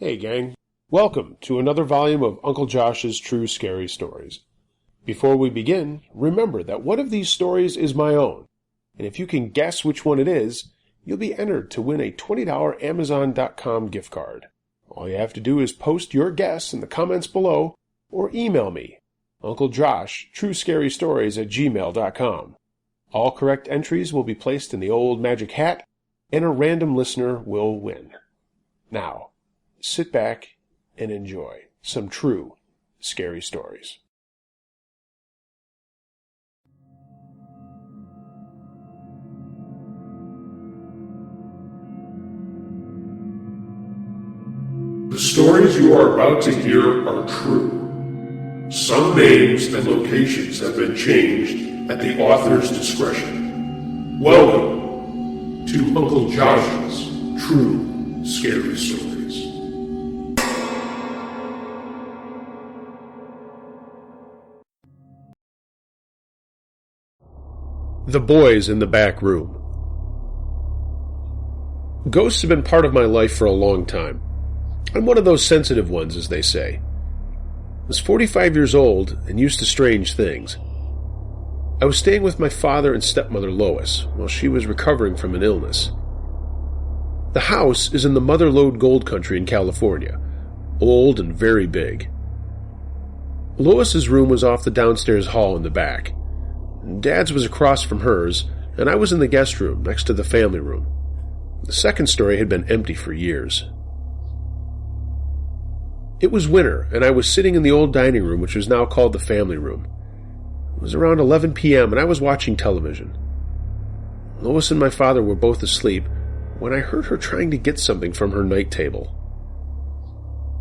Hey gang, welcome to another volume of Uncle Josh's True Scary Stories. Before we begin, remember that one of these stories is my own, and if you can guess which one it is, you'll be entered to win a $20 Amazon.com gift card. All you have to do is post your guess in the comments below, or email me, unclejoshtruescarystories@gmail.com. All correct entries will be placed in the old magic hat, and a random listener will win. Now, sit back and enjoy some true scary stories. The stories you are about to hear are true. Some names and locations have been changed at the author's discretion. Welcome to Uncle Josh's True Scary Stories. The Boys in the Back Room. Ghosts have been part of my life for a long time. I'm one of those sensitive ones, as they say. I was 45 years old and used to strange things. I was staying with my father and stepmother Lois while she was recovering from an illness. The house is in the Mother Lode Gold Country in California, old and very big. Lois's room was off the downstairs hall in the back. Dad's was across from hers, and I was in the guest room next to the family room. The second story had been empty for years. It was winter, and I was sitting in the old dining room, which was now called the family room. It was around 11 p.m., and I was watching television. Lois and my father were both asleep when I heard her trying to get something from her night table.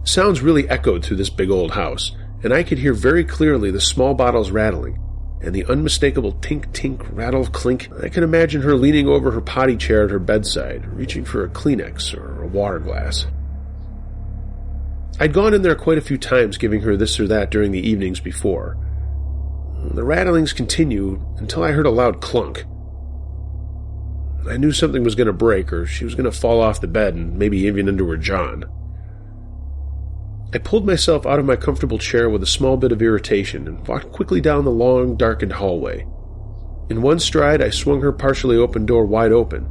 Sounds really echoed through this big old house, and I could hear very clearly the small bottles rattling, and the unmistakable tink-tink, rattle-clink. I could imagine her leaning over her potty chair at her bedside, reaching for a Kleenex or a water glass. I'd gone in there quite a few times giving her this or that during the evenings before. The rattlings continued until I heard a loud clunk. I knew something was going to break, or she was going to fall off the bed and maybe even into her john. I pulled myself out of my comfortable chair with a small bit of irritation and walked quickly down the long, darkened hallway. In one stride, I swung her partially open door wide open,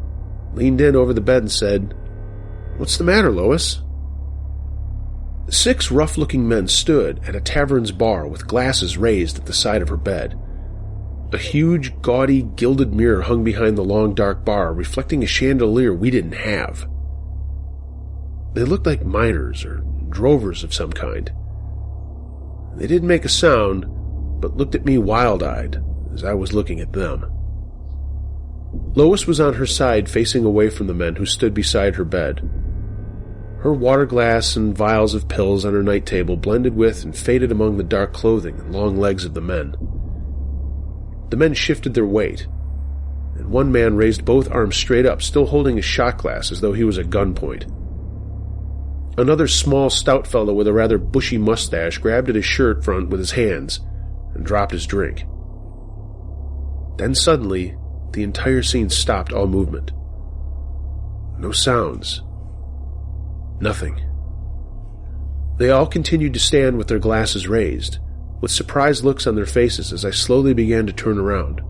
leaned in over the bed and said, "What's the matter, Lois?" 6 rough-looking men stood at a tavern's bar with glasses raised at the side of her bed. A huge, gaudy, gilded mirror hung behind the long, dark bar, reflecting a chandelier we didn't have. They looked like miners or drovers of some kind. They didn't make a sound, but looked at me wild-eyed as I was looking at them. Lois was on her side, facing away from the men who stood beside her bed. Her water glass and vials of pills on her night table blended with and faded among the dark clothing and long legs of the men. The men shifted their weight, and one man raised both arms straight up, still holding a shot glass as though he was at gunpoint. Another small, stout fellow with a rather bushy mustache grabbed at his shirt front with his hands and dropped his drink. Then suddenly, the entire scene stopped all movement. No sounds. Nothing. They all continued to stand with their glasses raised, with surprised looks on their faces as I slowly began to turn around.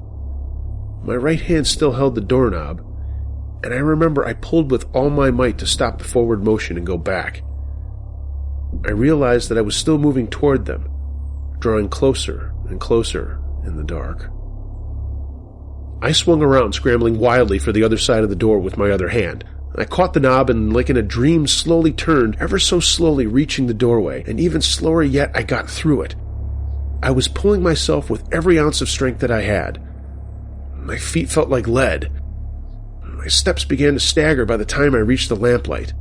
My right hand still held the doorknob, and I remember I pulled with all my might to stop the forward motion and go back. I realized that I was still moving toward them, drawing closer and closer in the dark. I swung around, scrambling wildly for the other side of the door with my other hand. I caught the knob and, like in a dream, slowly turned, ever so slowly reaching the doorway, and even slower yet, I got through it. I was pulling myself with every ounce of strength that I had. My feet felt like lead. My steps began to stagger by the time I reached the lamplight.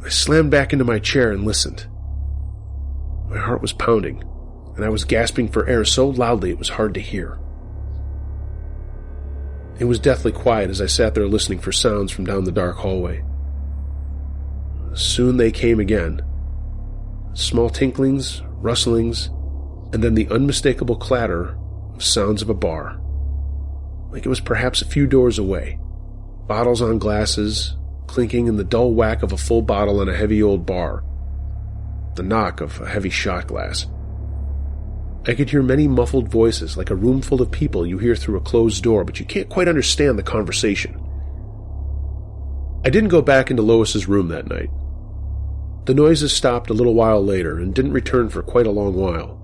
I slammed back into my chair and listened. My heart was pounding, and I was gasping for air so loudly it was hard to hear. It was deathly quiet as I sat there listening for sounds from down the dark hallway. Soon they came again. Small tinklings, rustlings, and then the unmistakable clatter of sounds of a bar. Like it was perhaps a few doors away. Bottles on glasses, clinking and the dull whack of a full bottle on a heavy old bar, the knock of a heavy shot glass. I could hear many muffled voices, like a room full of people you hear through a closed door, but you can't quite understand the conversation. I didn't go back into Lois's room that night. The noises stopped a little while later and didn't return for quite a long while.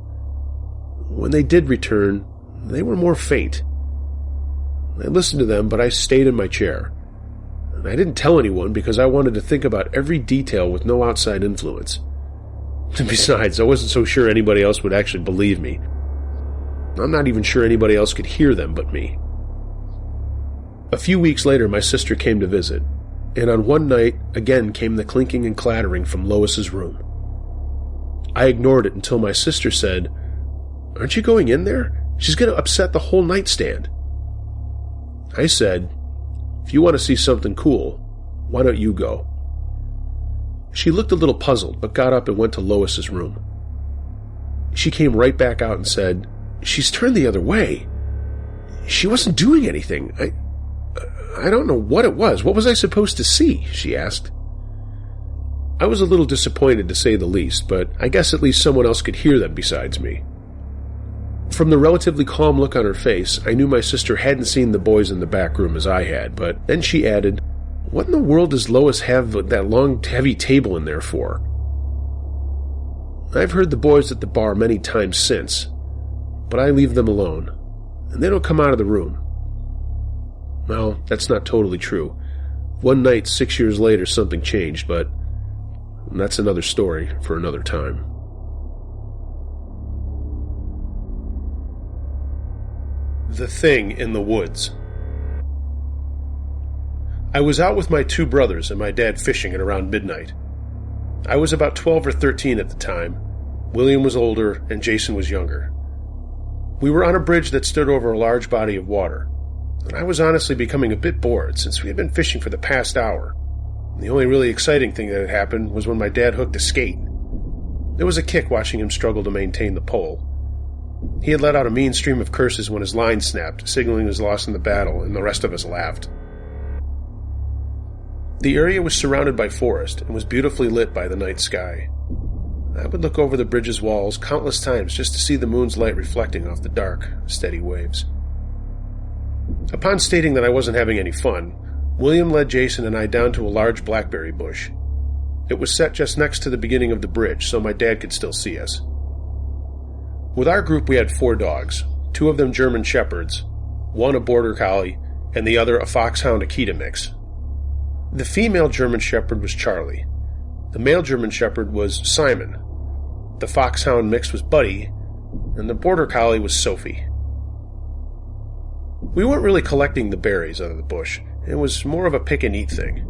When they did return, they were more faint. I listened to them, but I stayed in my chair. And I didn't tell anyone because I wanted to think about every detail with no outside influence. And besides, I wasn't so sure anybody else would actually believe me. I'm not even sure anybody else could hear them but me. A few weeks later, my sister came to visit, and on one night, again came the clinking and clattering from Lois's room. I ignored it until my sister said, "Aren't you going in there? She's going to upset the whole nightstand." I said, "If you want to see something cool, why don't you go?" She looked a little puzzled, but got up and went to Lois's room. She came right back out and said, "She's turned the other way. She wasn't doing anything. I don't know what it was. What was I supposed to see?" she asked. I was a little disappointed, to say the least, but I guess at least someone else could hear them besides me. From the relatively calm look on her face, I knew my sister hadn't seen the boys in the back room as I had, but then she added, "What in the world does Lois have that long, heavy table in there for?" I've heard the boys at the bar many times since, but I leave them alone, and they don't come out of the room. Well, that's not totally true. One night, 6 years later, something changed, but that's another story for another time. The Thing in the Woods. I was out with my two brothers and my dad fishing at around midnight. I was about 12 or 13 at the time. William was older and Jason was younger. We were on a bridge that stood over a large body of water, and I was honestly becoming a bit bored since we had been fishing for the past hour. The only really exciting thing that had happened was when my dad hooked a skate. There was a kick watching him struggle to maintain the pole. He had let out a mean stream of curses when his line snapped, signaling his loss in the battle, and the rest of us laughed. The area was surrounded by forest and was beautifully lit by the night sky. I would look over the bridge's walls countless times just to see the moon's light reflecting off the dark, steady waves. Upon stating that I wasn't having any fun, William led Jason and I down to a large blackberry bush. It was set just next to the beginning of the bridge, so my dad could still see us. With our group we had 4 dogs, 2 of them German Shepherds, 1 a Border Collie, and the other a Foxhound Akita mix. The female German Shepherd was Charlie. The male German Shepherd was Simon. The Foxhound mix was Buddy, and the Border Collie was Sophie. We weren't really collecting the berries out of the bush. It was more of a pick-and-eat thing.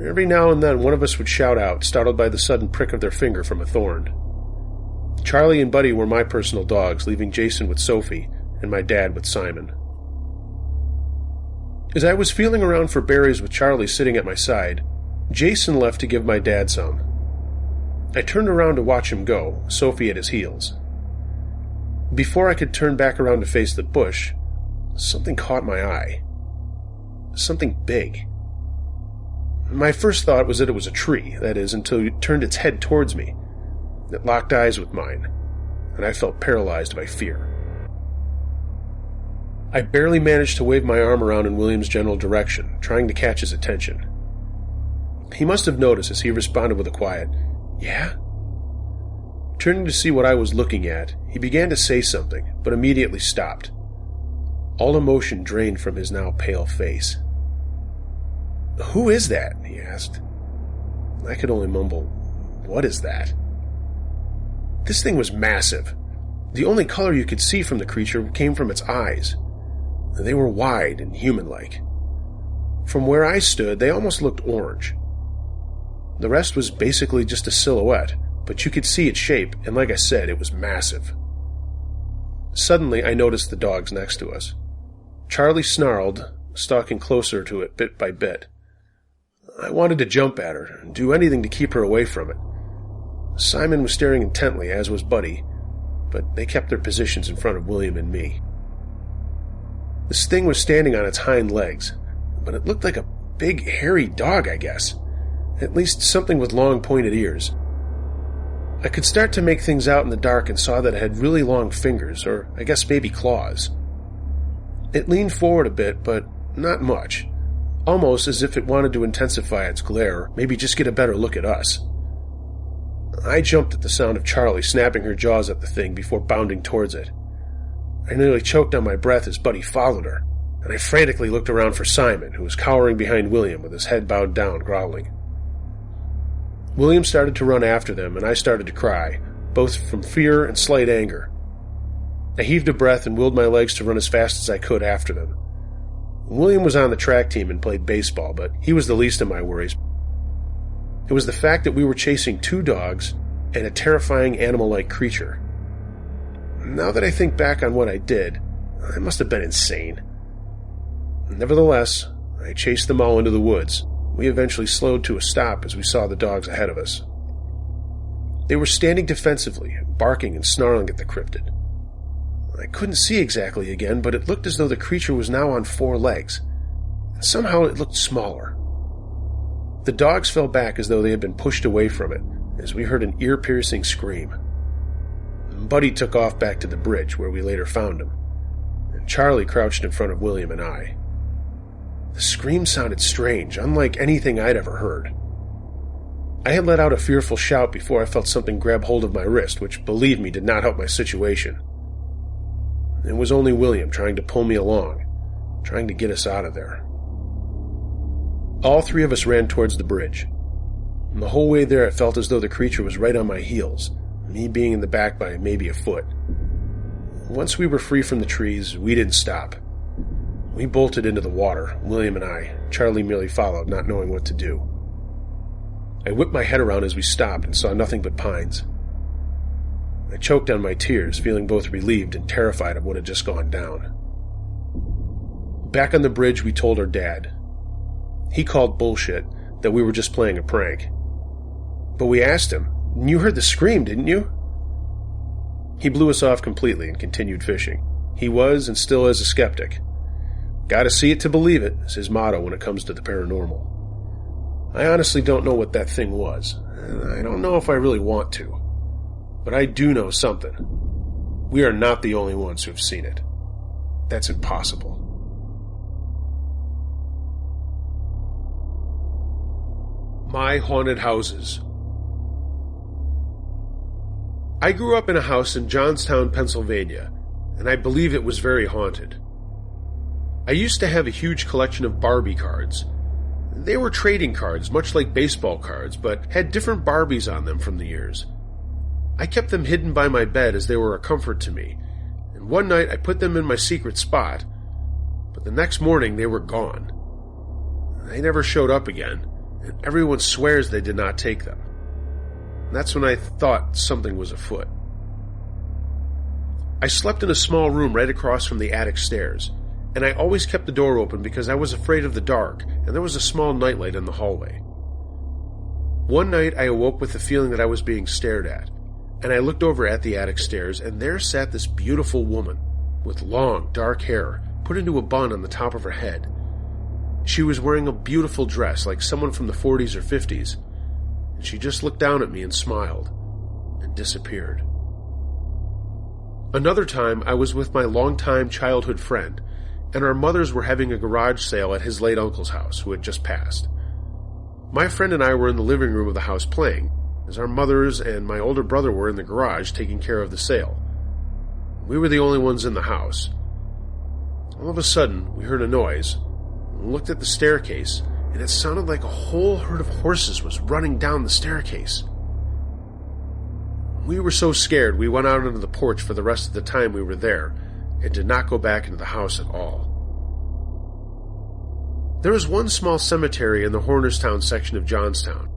Every now and then one of us would shout out, startled by the sudden prick of their finger from a thorn. Charlie and Buddy were my personal dogs, leaving Jason with Sophie and my dad with Simon. As I was feeling around for berries with Charlie sitting at my side, Jason left to give my dad some. I turned around to watch him go, Sophie at his heels. Before I could turn back around to face the bush, something caught my eye. Something big. My first thought was that it was a tree, that is, until it turned its head towards me. It locked eyes with mine, and I felt paralyzed by fear. I barely managed to wave my arm around in William's general direction, trying to catch his attention. He must have noticed as he responded with a quiet, "Yeah?" Turning to see what I was looking at, he began to say something, but immediately stopped. All emotion drained from his now pale face. "Who is that?" he asked. I could only mumble, "What is that?" This thing was massive. The only color you could see from the creature came from its eyes. They were wide and human-like. From where I stood, they almost looked orange. The rest was basically just a silhouette, but you could see its shape, and like I said, it was massive. Suddenly, I noticed the dogs next to us. Charlie snarled, stalking closer to it bit by bit. I wanted to jump at her and do anything to keep her away from it. Simon was staring intently, as was Buddy, but they kept their positions in front of William and me. This thing was standing on its hind legs, but it looked like a big, hairy dog, I guess. At least something with long, pointed ears. I could start to make things out in the dark and saw that it had really long fingers, or I guess maybe claws. It leaned forward a bit, but not much. Almost as if it wanted to intensify its glare, maybe just get a better look at us. I jumped at the sound of Charlie snapping her jaws at the thing before bounding towards it. I nearly choked on my breath as Buddy followed her, and I frantically looked around for Simon, who was cowering behind William with his head bowed down, growling. William started to run after them, and I started to cry, both from fear and slight anger. I heaved a breath and willed my legs to run as fast as I could after them. William was on the track team and played baseball, but he was the least of my worries. It was the fact that we were chasing 2 dogs and a terrifying animal-like creature. Now that I think back on what I did, I must have been insane. Nevertheless, I chased them all into the woods. We eventually slowed to a stop as we saw the dogs ahead of us. They were standing defensively, barking and snarling at the cryptid. I couldn't see exactly again, but it looked as though the creature was now on 4 legs, and somehow it looked smaller. The dogs fell back as though they had been pushed away from it, as we heard an ear-piercing scream. Buddy took off back to the bridge, where we later found him, and Charlie crouched in front of William and I. The scream sounded strange, unlike anything I'd ever heard. I had let out a fearful shout before I felt something grab hold of my wrist, which, believe me, did not help my situation. It was only William trying to pull me along, trying to get us out of there. All 3 of us ran towards the bridge. And the whole way there it felt as though the creature was right on my heels, me being in the back by maybe a foot. Once we were free from the trees, we didn't stop. We bolted into the water, William and I. Charlie merely followed, not knowing what to do. I whipped my head around as we stopped and saw nothing but pines. I choked on my tears, feeling both relieved and terrified of what had just gone down. Back on the bridge, we told our dad. He called bullshit, that we were just playing a prank. But we asked him, "You heard the scream, didn't you?" He blew us off completely and continued fishing. He was, and still is, a skeptic. "Gotta see it to believe it," is his motto when it comes to the paranormal. I honestly don't know what that thing was, and I don't know if I really want to. But I do know something. We are not the only ones who have seen it. That's impossible. My haunted houses. I grew up in a house in Johnstown, Pennsylvania, and I believe it was very haunted. I used to have a huge collection of Barbie cards. They were trading cards, much like baseball cards, but had different Barbies on them from the years. I kept them hidden by my bed as they were a comfort to me, and one night I put them in my secret spot, but the next morning they were gone. They never showed up again, and everyone swears they did not take them. And that's when I thought something was afoot. I slept in a small room right across from the attic stairs, and I always kept the door open because I was afraid of the dark, and there was a small nightlight in the hallway. One night I awoke with the feeling that I was being stared at, and I looked over at the attic stairs, and there sat this beautiful woman with long, dark hair put into a bun on the top of her head. She was wearing a beautiful dress like someone from the 40s or 50s, and she just looked down at me and smiled, and disappeared. Another time I was with my longtime childhood friend, and our mothers were having a garage sale at his late uncle's house, who had just passed. My friend and I were in the living room of the house playing, as our mothers and my older brother were in the garage taking care of the sale. We were the only ones in the house. All of a sudden, we heard a noise, and looked at the staircase, and it sounded like a whole herd of horses was running down the staircase. We were so scared we went out onto the porch for the rest of the time we were there, and did not go back into the house at all. There is one small cemetery in the Hornerstown section of Johnstown.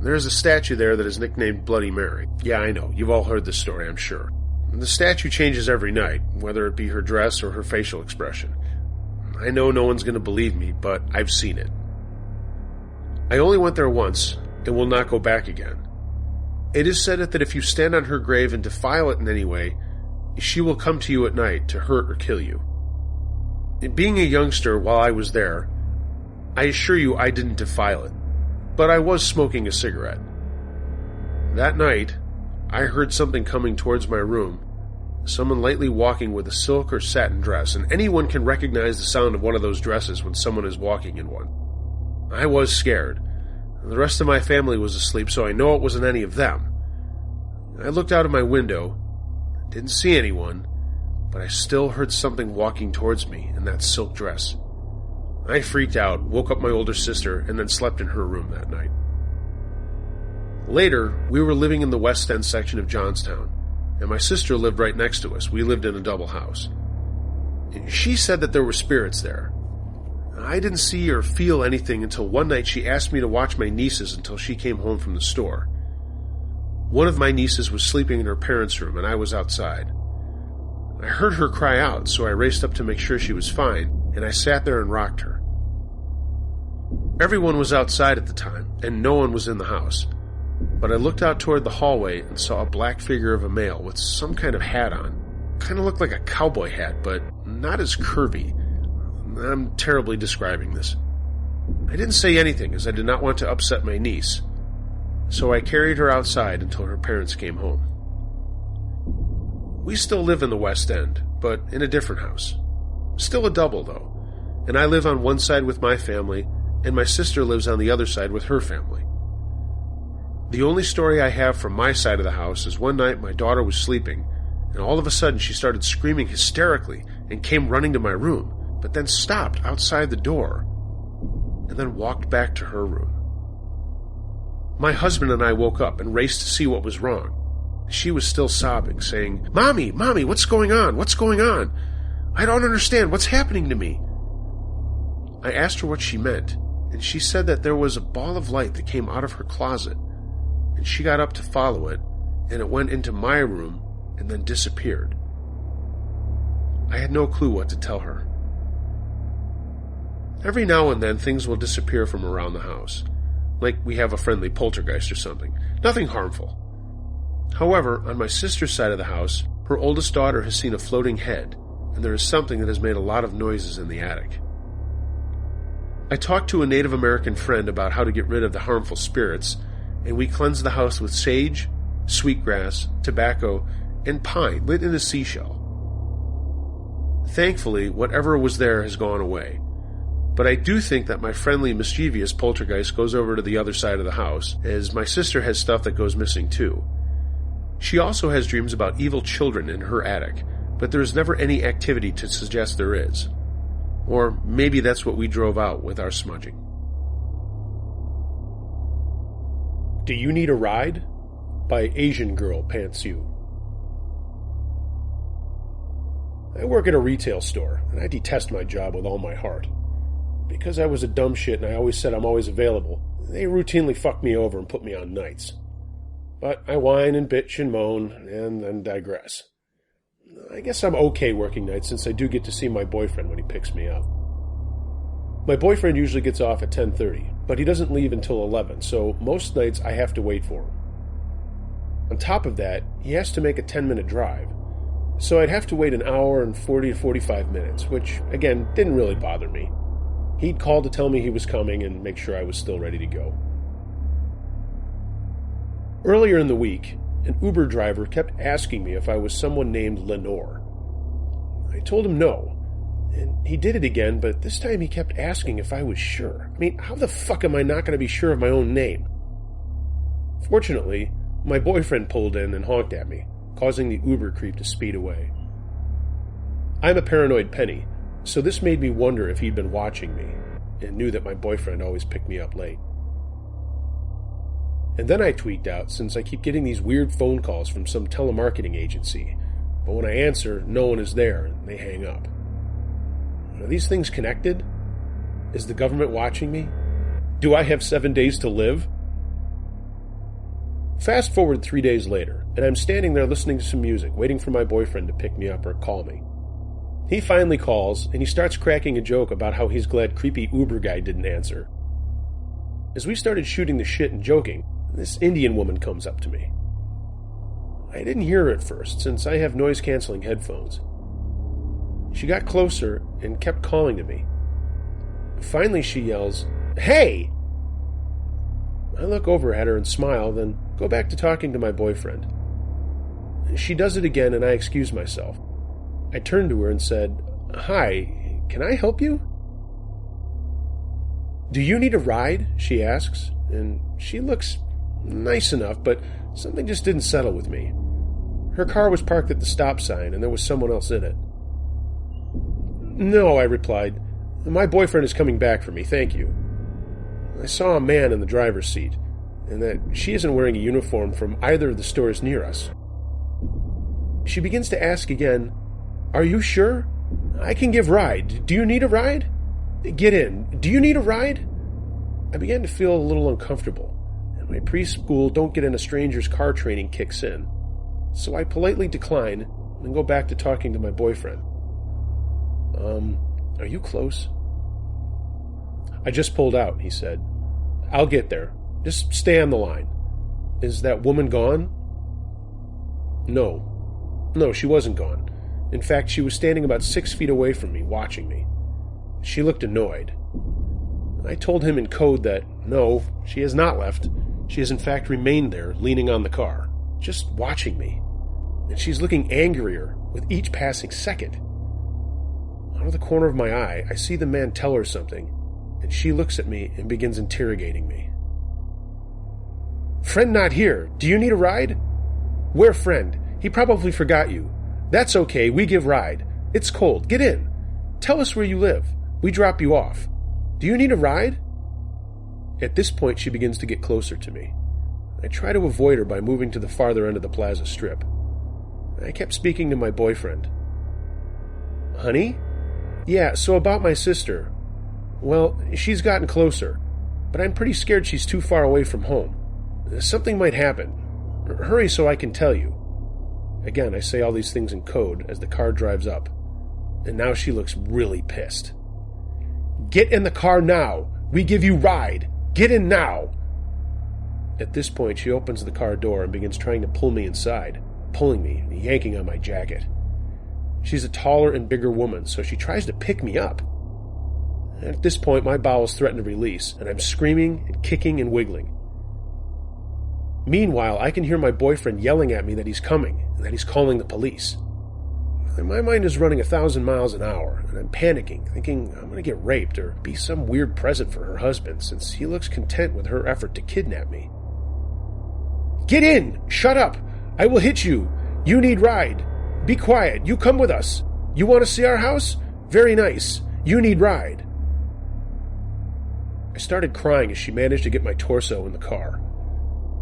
There is a statue there that is nicknamed Bloody Mary. Yeah, I know, you've all heard this story, I'm sure. And the statue changes every night, whether it be her dress or her facial expression. I know no one's going to believe me, but I've seen it. I only went there once, and will not go back again. It is said that if you stand on her grave and defile it in any way, she will come to you at night to hurt or kill you. Being a youngster while I was there, I assure you I didn't defile it, but I was smoking a cigarette. That night, I heard something coming towards my room, someone lightly walking with a silk or satin dress, and anyone can recognize the sound of one of those dresses when someone is walking in one. I was scared. The rest of my family was asleep, so I know it wasn't any of them. I looked out of my window, didn't see anyone, but I still heard something walking towards me in that silk dress. I freaked out, woke up my older sister, and then slept in her room that night. Later, we were living in the West End section of Johnstown, and my sister lived right next to us. We lived in a double house. She said that there were spirits there. I didn't see or feel anything until one night she asked me to watch my nieces until she came home from the store. One of my nieces was sleeping in her parents' room, and I was outside. I heard her cry out, so I raced up to make sure she was fine, and I sat there and rocked her. Everyone was outside at the time, and no one was in the house, but I looked out toward the hallway and saw a black figure of a male with some kind of hat on. Kind of looked like a cowboy hat, but not as curvy. I'm terribly describing this. I didn't say anything, as I did not want to upset my niece, so I carried her outside until her parents came home. We still live in the West End, but in a different house. Still a double, though, and I live on one side with my family, and my sister lives on the other side with her family. The only story I have from my side of the house is one night my daughter was sleeping, and all of a sudden she started screaming hysterically and came running to my room, but then stopped outside the door, and then walked back to her room. My husband and I woke up and raced to see what was wrong. She was still sobbing, saying, Mommy, what's going on? What's going on? I don't understand. What's happening to me?" I asked her what she meant, and she said that there was a ball of light that came out of her closet, and she got up to follow it, and it went into my room and then disappeared. I had no clue what to tell her. Every now and then things will disappear from around the house, like we have a friendly poltergeist or something. Nothing harmful. However, on my sister's side of the house, her oldest daughter has seen a floating head, and there is something that has made a lot of noises in the attic. I talked to a Native American friend about how to get rid of the harmful spirits, and we cleansed the house with sage, sweetgrass, tobacco, and pine lit in a seashell. Thankfully, whatever was there has gone away, but I do think that my friendly, mischievous poltergeist goes over to the other side of the house, as my sister has stuff that goes missing too. She also has dreams about evil children in her attic, but there is never any activity to suggest there is. Or maybe that's what we drove out with our smudging. Do You Need a Ride? By Asian Girl Pantsu. I work at a retail store, and I detest my job with all my heart. Because I was a dumb shit and I always said I'm always available, they routinely fuck me over and put me on nights. But I whine and bitch and moan, and then digress. I guess I'm okay working nights since I do get to see my boyfriend when he picks me up. My boyfriend usually gets off at 10:30, but he doesn't leave until 11, so most nights I have to wait for him. On top of that, he has to make a 10-minute drive, so I'd have to wait an hour and 40 to 45 minutes, which, again, didn't really bother me. He'd call to tell me he was coming and make sure I was still ready to go. Earlier in the week, an Uber driver kept asking me if I was someone named Lenore. I told him no, and he did it again, but this time he kept asking if I was sure. I mean, how the fuck am I not going to be sure of my own name? Fortunately, my boyfriend pulled in and honked at me, causing the Uber creep to speed away. I'm a paranoid penny, so this made me wonder if he'd been watching me, and knew that my boyfriend always picked me up late. And then I tweaked out since I keep getting these weird phone calls from some telemarketing agency, but when I answer, no one is there and they hang up. Are these things connected? Is the government watching me? Do I have 7 days to live? Fast forward 3 days later, and I'm standing there listening to some music, waiting for my boyfriend to pick me up or call me. He finally calls, and he starts cracking a joke about how he's glad creepy Uber guy didn't answer. As we started shooting the shit and joking, this Indian woman comes up to me. I didn't hear her at first, since I have noise-canceling headphones. She got closer and kept calling to me. Finally she yells, "Hey!" I look over at her and smile, then go back to talking to my boyfriend. She does it again, and I excuse myself. I turned to her and said, "Hi, can I help you?" "Do you need a ride?" she asks, and she looks nice enough, but something just didn't settle with me. Her car was parked at the stop sign, and there was someone else in it. "No," I replied. "My boyfriend is coming back for me, thank you." I saw a man in the driver's seat, and that she isn't wearing a uniform from either of the stores near us. She begins to ask again, "Are you sure? I can give ride. Do you need a ride? Get in. Do you need a ride?" I began to feel a little uncomfortable, and my preschool don't get in a stranger's car training kicks in. So I politely decline and go back to talking to my boyfriend. Are you close?" "I just pulled out," he said. "I'll get there. Just stay on the line." "Is that woman gone?" No, she wasn't gone. In fact, she was standing about 6 feet away from me, watching me. She looked annoyed. I told him in code that, no, she has not left. She has in fact remained there, leaning on the car, just watching me. And she's looking angrier with each passing second. Out of the corner of my eye, I see the man tell her something, and she looks at me and begins interrogating me. "Friend not here. Do you need a ride?" "Where friend? He probably forgot you." "That's okay. We give ride. It's cold. Get in. Tell us where you live. We drop you off. Do you need a ride?" At this point, she begins to get closer to me. I try to avoid her by moving to the farther end of the plaza strip. I kept speaking to my boyfriend. "Honey? Yeah, so about my sister. Well, she's gotten closer, but I'm pretty scared she's too far away from home. Something might happen. Hurry so I can tell you." Again, I say all these things in code as the car drives up, and now she looks really pissed. "Get in the car now! We give you ride! Get in now!" At this point, she opens the car door and begins trying to pull me inside, pulling me and yanking on my jacket. She's a taller and bigger woman, so she tries to pick me up. At this point, my bowels threaten to release, and I'm screaming and kicking and wiggling. Meanwhile, I can hear my boyfriend yelling at me that he's coming and that he's calling the police. And my mind is running 1,000 miles an hour, and I'm panicking, thinking I'm going to get raped or be some weird present for her husband, since he looks content with her effort to kidnap me. "Get in! Shut up! I will hit you! You need ride! Be quiet! You come with us! You want to see our house? Very nice! You need ride!" I started crying as she managed to get my torso in the car.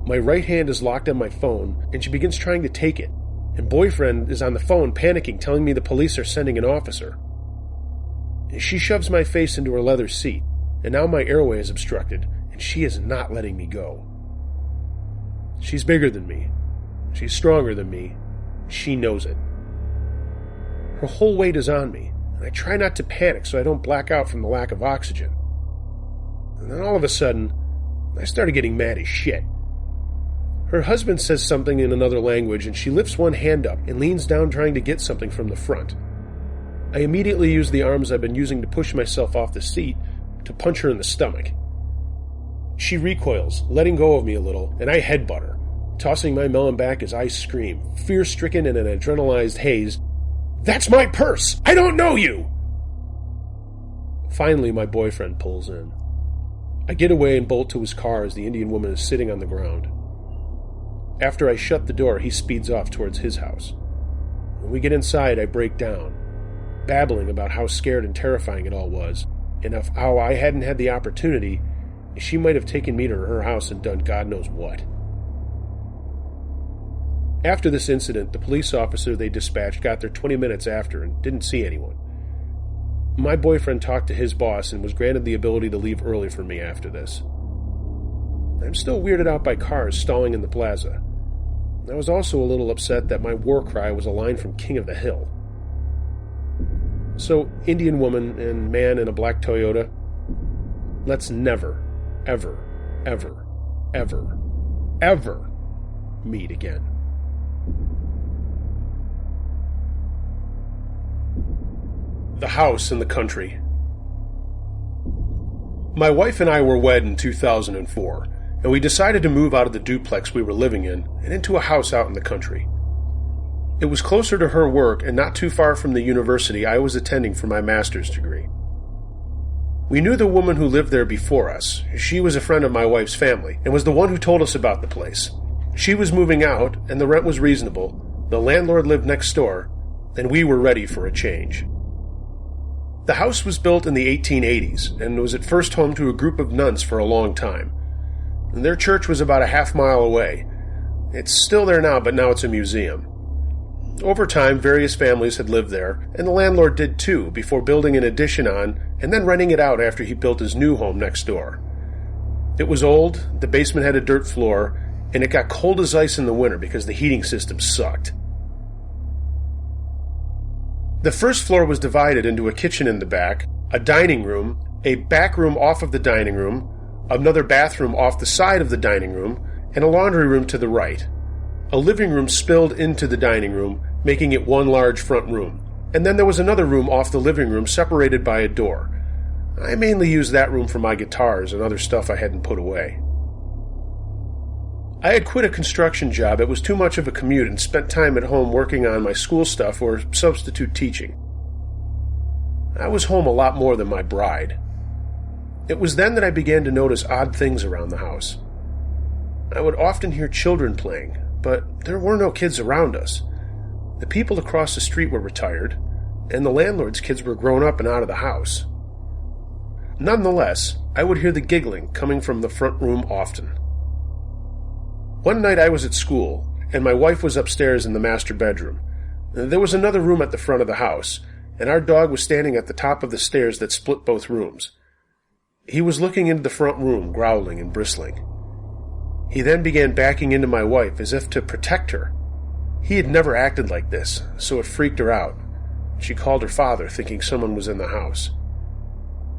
My right hand is locked on my phone, and she begins trying to take it, and boyfriend is on the phone panicking, telling me the police are sending an officer. She shoves my face into her leather seat, and now my airway is obstructed, and she is not letting me go. She's bigger than me. She's stronger than me. She knows it. Her whole weight is on me, and I try not to panic so I don't black out from the lack of oxygen. And then all of a sudden, I started getting mad as shit. Her husband says something in another language, and she lifts one hand up and leans down trying to get something from the front. I immediately use the arms I've been using to push myself off the seat to punch her in the stomach. She recoils, letting go of me a little, and I headbutt her, tossing my melon back as I scream, fear-stricken in an adrenalized haze, "That's my purse! I don't know you!" Finally, my boyfriend pulls in. I get away and bolt to his car as the Indian woman is sitting on the ground. After I shut the door, he speeds off towards his house. When we get inside, I break down, babbling about how scared and terrifying it all was, and of how I hadn't had the opportunity. She might have taken me to her house and done God knows what. After this incident, the police officer they dispatched got there 20 minutes after and didn't see anyone. My boyfriend talked to his boss and was granted the ability to leave early for me after this. I'm still weirded out by cars stalling in the plaza. I was also a little upset that my war cry was a line from King of the Hill. So, Indian woman and man in a black Toyota, let's never, ever, ever, ever, ever meet again. The house in the country. My wife and I were wed in 2004, and we decided to move out of the duplex we were living in and into a house out in the country. It was closer to her work and not too far from the university I was attending for my master's degree. We knew the woman who lived there before us. She was a friend of my wife's family and was the one who told us about the place. She was moving out, and the rent was reasonable. The landlord lived next door, and we were ready for a change. The house was built in the 1880s and was at first home to a group of nuns for a long time. Their church was about a half-mile away. It's still there now, but now it's a museum. Over time, various families had lived there, and the landlord did too, before building an addition on and then renting it out after he built his new home next door. It was old, the basement had a dirt floor, and it got cold as ice in the winter because the heating system sucked. The first floor was divided into a kitchen in the back, a dining room, a back room off of the dining room, another bathroom off the side of the dining room, and a laundry room to the right. A living room spilled into the dining room, making it one large front room, and then there was another room off the living room separated by a door. I mainly used that room for my guitars and other stuff I hadn't put away. I had quit a construction job. It was too much of a commute and spent time at home working on my school stuff or substitute teaching. I was home a lot more than my bride. It was then that I began to notice odd things around the house. I would often hear children playing, but there were no kids around us. The people across the street were retired, and the landlord's kids were grown up and out of the house. Nonetheless, I would hear the giggling coming from the front room often. One night I was at school, and my wife was upstairs in the master bedroom. There was another room at the front of the house, and our dog was standing at the top of the stairs that split both rooms. He was looking into the front room, growling and bristling. He then began backing into my wife as if to protect her. He had never acted like this, so it freaked her out. She called her father, thinking someone was in the house.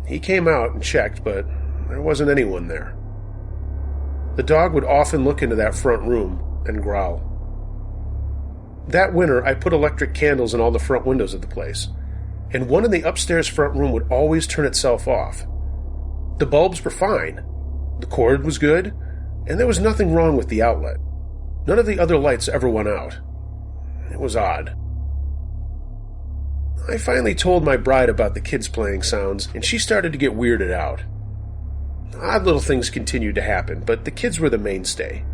He came out and checked, but there wasn't anyone there. The dog would often look into that front room and growl. That winter, I put electric candles in all the front windows of the place, and one in the upstairs front room would always turn itself off. The bulbs were fine, the cord was good, and there was nothing wrong with the outlet. None of the other lights ever went out. It was odd. I finally told my bride about the kids playing sounds, and she started to get weirded out. Odd little things continued to happen, but the kids were the mainstay.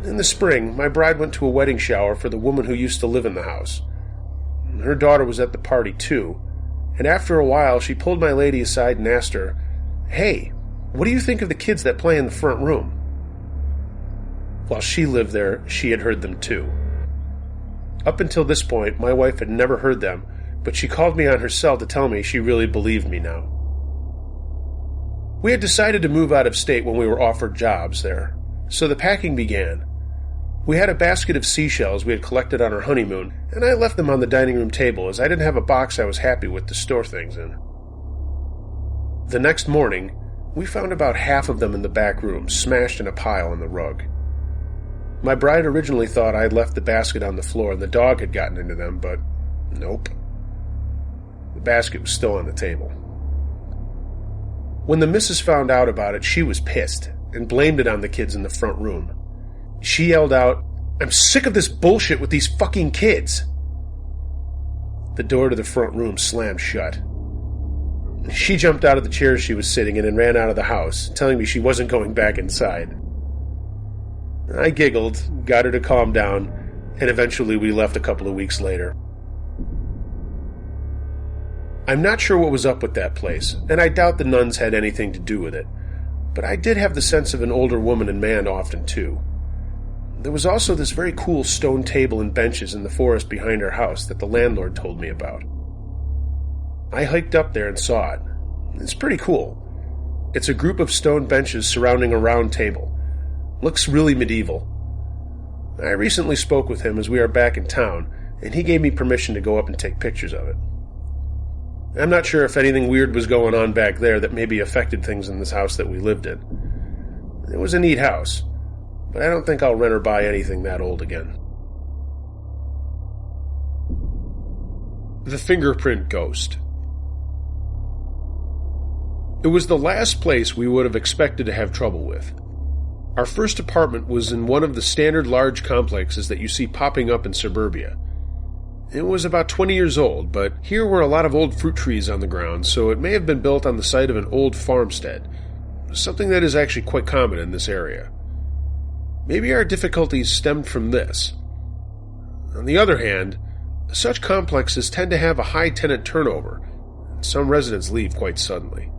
In the spring, my bride went to a wedding shower for the woman who used to live in the house. Her daughter was at the party too, and after a while she pulled my lady aside and asked her, "Hey, what do you think of the kids that play in the front room?" While she lived there, she had heard them too. Up until this point, my wife had never heard them, but she called me on her cell to tell me she really believed me now. We had decided to move out of state when we were offered jobs there, so the packing began. We had a basket of seashells we had collected on our honeymoon, and I left them on the dining room table as I didn't have a box I was happy with to store things in. The next morning, we found about half of them in the back room, smashed in a pile on the rug. My bride originally thought I had left the basket on the floor and the dog had gotten into them, but nope. The basket was still on the table. When the missus found out about it, she was pissed and blamed it on the kids in the front room. She yelled out, "I'm sick of this bullshit with these fucking kids!" The door to the front room slammed shut. She jumped out of the chair she was sitting in and ran out of the house, telling me she wasn't going back inside. I giggled, got her to calm down, and eventually we left a couple of weeks later. I'm not sure what was up with that place, and I doubt the nuns had anything to do with it, but I did have the sense of an older woman and man often too. There was also this very cool stone table and benches in the forest behind our house that the landlord told me about. I hiked up there and saw it. It's pretty cool. It's a group of stone benches surrounding a round table. Looks really medieval. I recently spoke with him as we are back in town, and he gave me permission to go up and take pictures of it. I'm not sure if anything weird was going on back there that maybe affected things in this house that we lived in. It was a neat house, but I don't think I'll rent or buy anything that old again. The Fingerprint Ghost. It was the last place we would have expected to have trouble with. Our first apartment was in one of the standard large complexes that you see popping up in suburbia. It was about 20 years old, but here were a lot of old fruit trees on the ground, so it may have been built on the site of an old farmstead, something that is actually quite common in this area. Maybe our difficulties stemmed from this. On the other hand, such complexes tend to have a high tenant turnover, and some residents leave quite suddenly.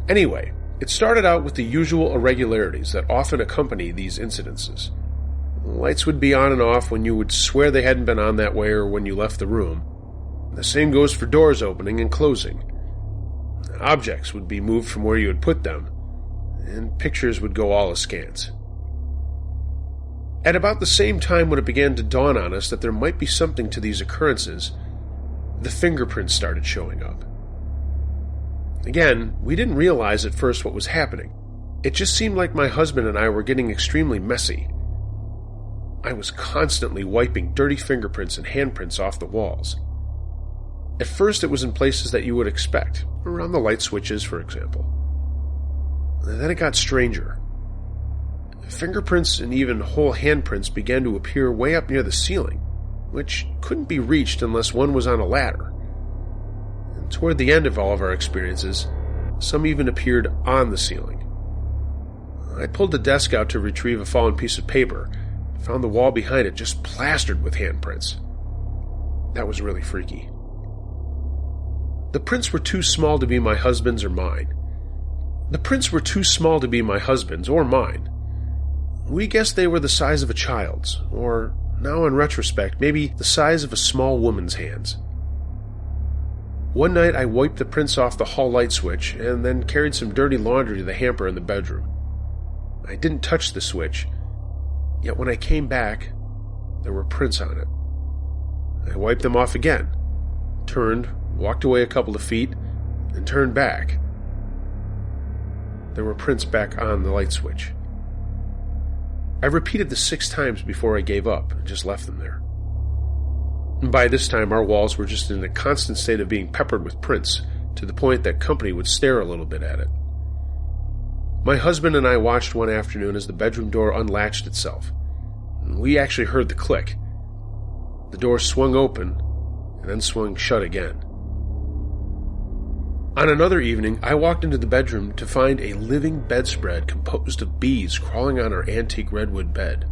Anyway, it started out with the usual irregularities that often accompany these incidences. Lights would be on and off when you would swear they hadn't been on that way or when you left the room. The same goes for doors opening and closing. Objects would be moved from where you had put them, and pictures would go all askance. At about the same time when it began to dawn on us that there might be something to these occurrences, the fingerprints started showing up. Again, we didn't realize at first what was happening. It just seemed like my husband and I were getting extremely messy. I was constantly wiping dirty fingerprints and handprints off the walls. At first it was in places that you would expect, around the light switches, for example. Then it got stranger. Fingerprints and even whole handprints began to appear way up near the ceiling, which couldn't be reached unless one was on a ladder. And toward the end of all of our experiences, some even appeared on the ceiling. I pulled the desk out to retrieve a fallen piece of paper, found the wall behind it just plastered with handprints. That was really freaky. The prints were too small to be my husband's or mine. We guessed they were the size of a child's, or, now in retrospect, maybe the size of a small woman's hands. One night I wiped the prints off the hall light switch and then carried some dirty laundry to the hamper in the bedroom. I didn't touch the switch, yet when I came back, there were prints on it. I wiped them off again, turned, walked away a couple of feet, and turned back. There were prints back on the light switch. I repeated this 6 times before I gave up and just left them there. And by this time, our walls were just in a constant state of being peppered with prints, to the point that company would stare a little bit at it. My husband and I watched one afternoon as the bedroom door unlatched itself. We actually heard the click. The door swung open and then swung shut again. On another evening, I walked into the bedroom to find a living bedspread composed of bees crawling on our antique redwood bed.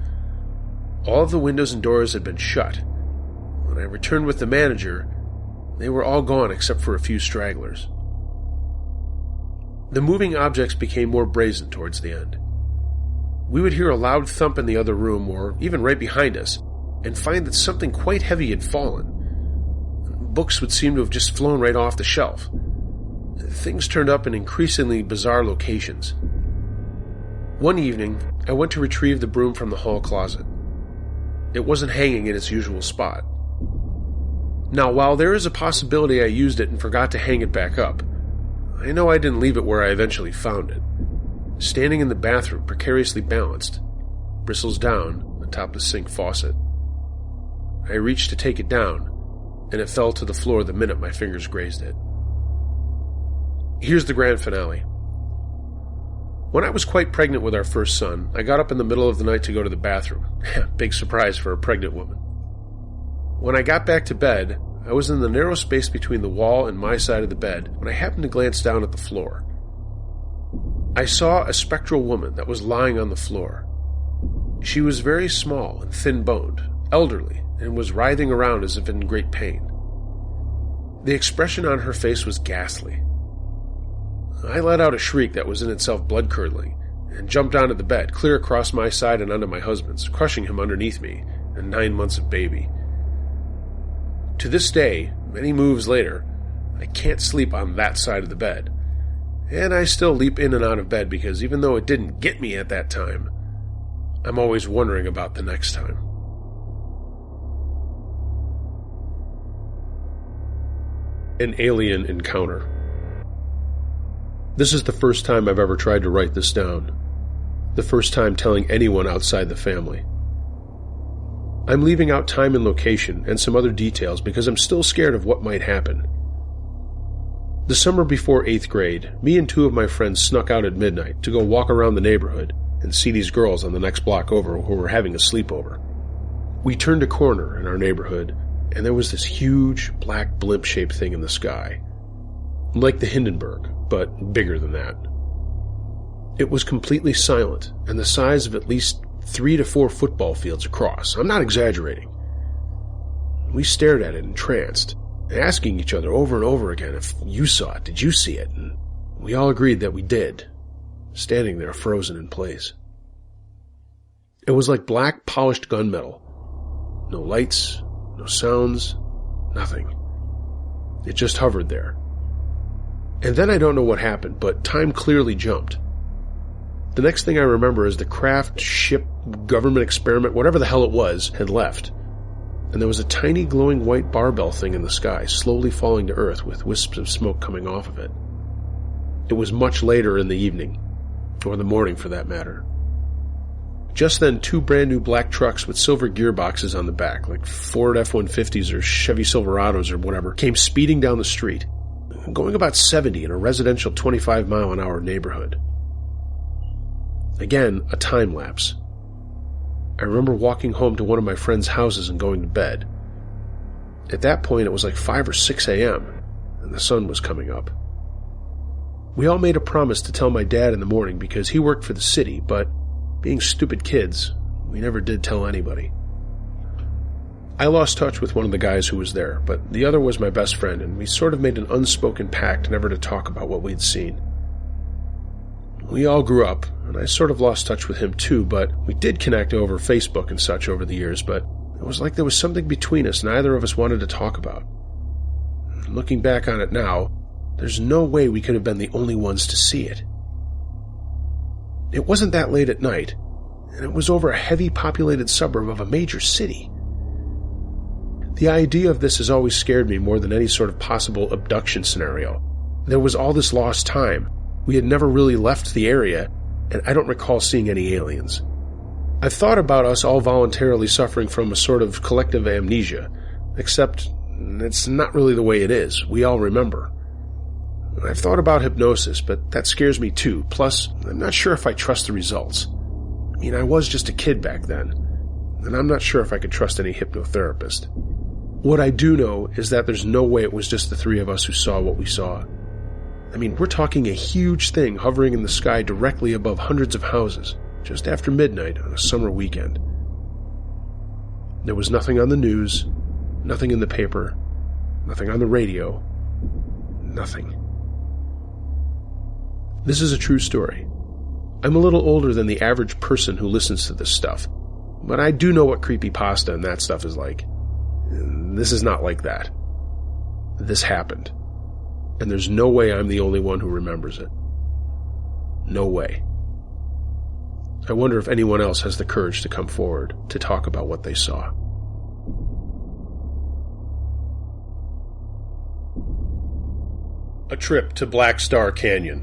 All of the windows and doors had been shut. When I returned with the manager, they were all gone except for a few stragglers. The moving objects became more brazen towards the end. We would hear a loud thump in the other room, or even right behind us, and find that something quite heavy had fallen. Books would seem to have just flown right off the shelf. Things turned up in increasingly bizarre locations. One evening, I went to retrieve the broom from the hall closet. It wasn't hanging in its usual spot. Now, while there is a possibility I used it and forgot to hang it back up, I know I didn't leave it where I eventually found it. Standing in the bathroom, precariously balanced, bristles down atop the sink faucet. I reached to take it down, and it fell to the floor the minute my fingers grazed it. Here's the grand finale. When I was quite pregnant with our first son, I got up in the middle of the night to go to the bathroom. Big surprise for a pregnant woman. When I got back to bed, I was in the narrow space between the wall and my side of the bed when I happened to glance down at the floor. I saw a spectral woman that was lying on the floor. She was very small and thin-boned, elderly, and was writhing around as if in great pain. The expression on her face was ghastly. I let out a shriek that was in itself blood-curdling, and jumped onto the bed, clear across my side and onto my husband's, crushing him underneath me and 9 months of baby. To this day, many moves later, I can't sleep on that side of the bed, and I still leap in and out of bed because even though it didn't get me at that time, I'm always wondering about the next time. An alien encounter. This is the first time I've ever tried to write this down. The first time telling anyone outside the family. I'm leaving out time and location and some other details because I'm still scared of what might happen. The summer before 8th grade, me and 2 of my friends snuck out at midnight to go walk around the neighborhood and see these girls on the next block over who were having a sleepover. We turned a corner in our neighborhood, and there was this huge black blimp-shaped thing in the sky. Like the Hindenburg, but bigger than that. It was completely silent, and the size of at least 3 to 4 football fields across. I'm not exaggerating. We stared at it entranced, asking each other over and over again if you saw it, did you see it? And we all agreed that we did, standing there frozen in place. It was like black polished gunmetal. No lights, no sounds, nothing. It just hovered there. And then I don't know what happened, but time clearly jumped. The next thing I remember is the craft, ship, government experiment, whatever the hell it was, had left. And there was a tiny glowing white barbell thing in the sky, slowly falling to earth with wisps of smoke coming off of it. It was much later in the evening, or the morning for that matter. Just then, 2 brand new black trucks with silver gearboxes on the back, like Ford F-150s or Chevy Silverados or whatever, came speeding down the street, going about 70 in a residential 25-mile-an-hour neighborhood. Again, a time lapse. I remember walking home to one of my friends' houses and going to bed. At that point, it was like 5 or 6 a.m., and the sun was coming up. We all made a promise to tell my dad in the morning because he worked for the city, but being stupid kids, we never did tell anybody. I lost touch with one of the guys who was there, but the other was my best friend, and we sort of made an unspoken pact never to talk about what we'd seen. We all grew up, and I sort of lost touch with him too, but we did connect over Facebook and such over the years, but it was like there was something between us neither of us wanted to talk about. Looking back on it now, there's no way we could have been the only ones to see it. It wasn't that late at night, and it was over a heavy populated suburb of a major city. The idea of this has always scared me more than any sort of possible abduction scenario. There was all this lost time. We had never really left the area, and I don't recall seeing any aliens. I've thought about us all voluntarily suffering from a sort of collective amnesia, except it's not really the way it is. We all remember. I've thought about hypnosis, but that scares me too. Plus, I'm not sure if I trust the results. I mean, I was just a kid back then, and I'm not sure if I could trust any hypnotherapist. What I do know is that there's no way it was just the 3 of us who saw what we saw. I mean, we're talking a huge thing hovering in the sky directly above hundreds of houses, just after midnight on a summer weekend. There was nothing on the news, nothing in the paper, nothing on the radio, nothing. This is a true story. I'm a little older than the average person who listens to this stuff, but I do know what creepypasta and that stuff is like. This is not like that. This happened. And there's no way I'm the only one who remembers it. No way. I wonder if anyone else has the courage to come forward to talk about what they saw. A trip to Black Star Canyon.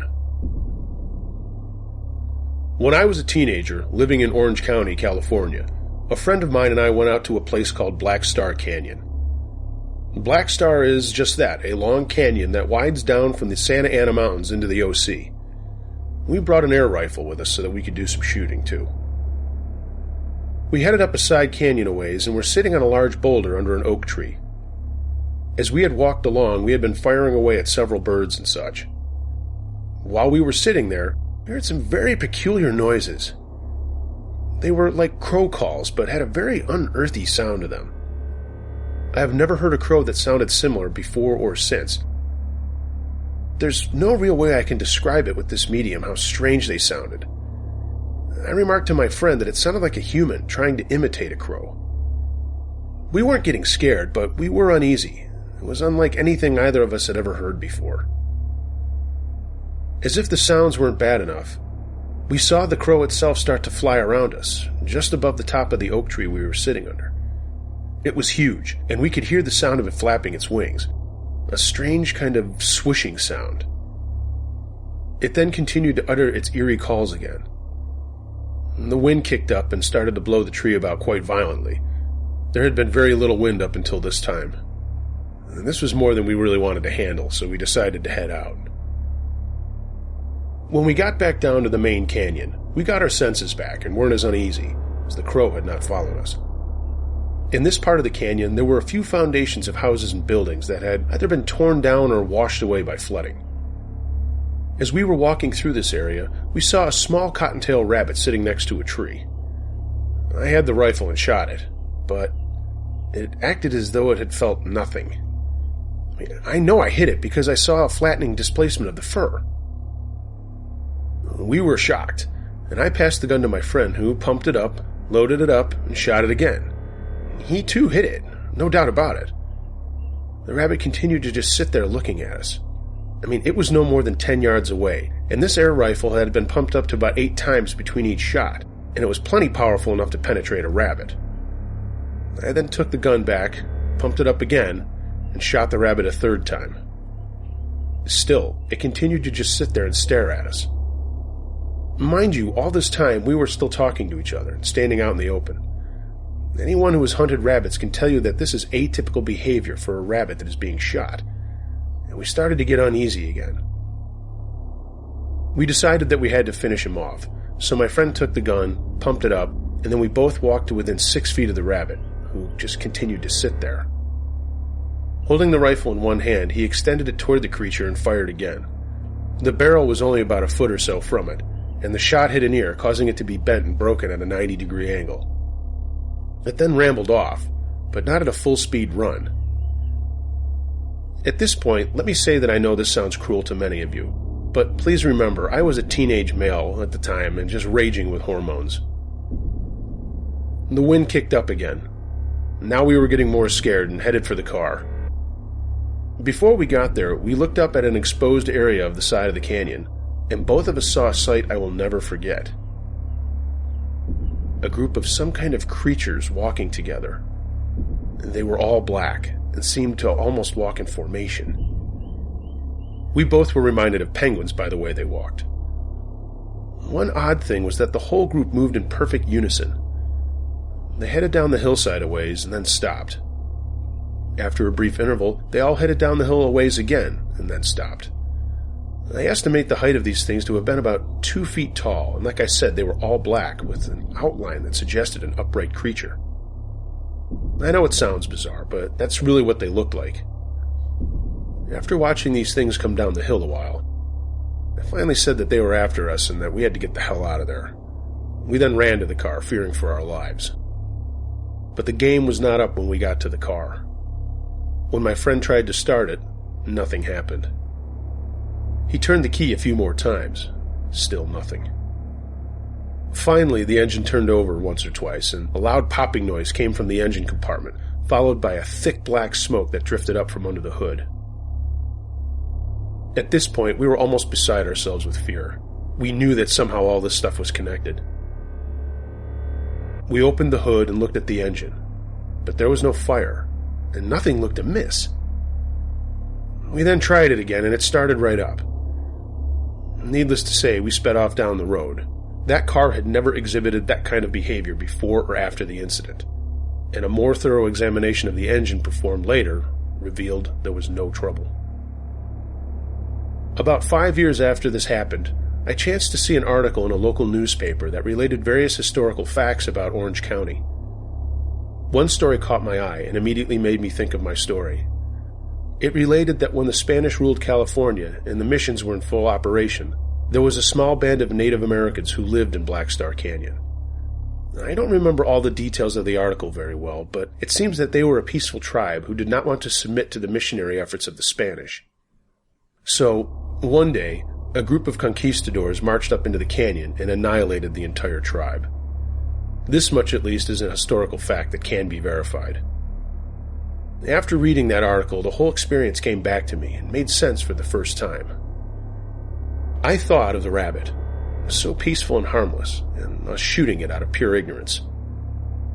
When I was a teenager, living in Orange County, California, a friend of mine and I went out to a place called Black Star Canyon. Black Star is just that, a long canyon that winds down from the Santa Ana Mountains into the OC. We brought an air rifle with us so that we could do some shooting, too. We headed up a side canyon a ways and were sitting on a large boulder under an oak tree. As we had walked along, we had been firing away at several birds and such. While we were sitting there, we heard some very peculiar noises. They were like crow calls, but had a very unearthly sound to them. I have never heard a crow that sounded similar before or since. There's no real way I can describe it with this medium, how strange they sounded. I remarked to my friend that it sounded like a human trying to imitate a crow. We weren't getting scared, but we were uneasy. It was unlike anything either of us had ever heard before. As if the sounds weren't bad enough, we saw the crow itself start to fly around us, just above the top of the oak tree we were sitting under. It was huge, and we could hear the sound of it flapping its wings, a strange kind of swishing sound. It then continued to utter its eerie calls again. The wind kicked up and started to blow the tree about quite violently. There had been very little wind up until this time. And this was more than we really wanted to handle, so we decided to head out. When we got back down to the main canyon, we got our senses back and weren't as uneasy, as the crow had not followed us. In this part of the canyon, there were a few foundations of houses and buildings that had either been torn down or washed away by flooding. As we were walking through this area, we saw a small cottontail rabbit sitting next to a tree. I had the rifle and shot it, but it acted as though it had felt nothing. I know I hit it because I saw a flattening displacement of the fur. We were shocked, and I passed the gun to my friend, who pumped it up, loaded it up, and shot it again. He too hit it, no doubt about it. The rabbit continued to just sit there looking at us. It was no more than 10 yards away, and this air rifle had been pumped up to about 8 times between each shot, and it was plenty powerful enough to penetrate a rabbit. I then took the gun back, pumped it up again, and shot the rabbit a 3rd time. Still, it continued to just sit there and stare at us. Mind you, all this time we were still talking to each other and standing out in the open. Anyone who has hunted rabbits can tell you that this is atypical behavior for a rabbit that is being shot, and we started to get uneasy again. We decided that we had to finish him off, so my friend took the gun, pumped it up, and then we both walked to within 6 feet of the rabbit, who just continued to sit there. Holding the rifle in one hand, he extended it toward the creature and fired again. The barrel was only about a foot or so from it, and the shot hit an ear, causing it to be bent and broken at a 90-degree angle. It then rambled off, but not at a full-speed run. At this point, let me say that I know this sounds cruel to many of you, but please remember, I was a teenage male at the time and just raging with hormones. The wind kicked up again. Now we were getting more scared and headed for the car. Before we got there, we looked up at an exposed area of the side of the canyon, and both of us saw a sight I will never forget. A group of some kind of creatures walking together. They were all black and seemed to almost walk in formation. We both were reminded of penguins by the way they walked. One odd thing was that the whole group moved in perfect unison. They headed down the hillside a ways and then stopped. After a brief interval, they all headed down the hill a ways again and then stopped. I estimate the height of these things to have been about 2 feet tall, and like I said, they were all black, with an outline that suggested an upright creature. I know it sounds bizarre, but that's really what they looked like. After watching these things come down the hill a while, I finally said that they were after us and that we had to get the hell out of there. We then ran to the car, fearing for our lives. But the game was not up when we got to the car. When my friend tried to start it, nothing happened. He turned the key a few more times. Still nothing. Finally, the engine turned over once or twice, and a loud popping noise came from the engine compartment, followed by a thick black smoke that drifted up from under the hood. At this point, we were almost beside ourselves with fear. We knew that somehow all this stuff was connected. We opened the hood and looked at the engine, but there was no fire, and nothing looked amiss. We then tried it again, and it started right up. Needless to say, we sped off down the road. That car had never exhibited that kind of behavior before or after the incident, and a more thorough examination of the engine performed later revealed there was no trouble. About 5 years after this happened, I chanced to see an article in a local newspaper that related various historical facts about Orange County. One story caught my eye and immediately made me think of my story. It related that when the Spanish ruled California and the missions were in full operation, there was a small band of Native Americans who lived in Black Star Canyon. I don't remember all the details of the article very well, but it seems that they were a peaceful tribe who did not want to submit to the missionary efforts of the Spanish. So, one day, a group of conquistadors marched up into the canyon and annihilated the entire tribe. This much, at least, is a historical fact that can be verified. After reading that article, the whole experience came back to me and made sense for the first time. I thought of the rabbit, so peaceful and harmless, and us shooting it out of pure ignorance.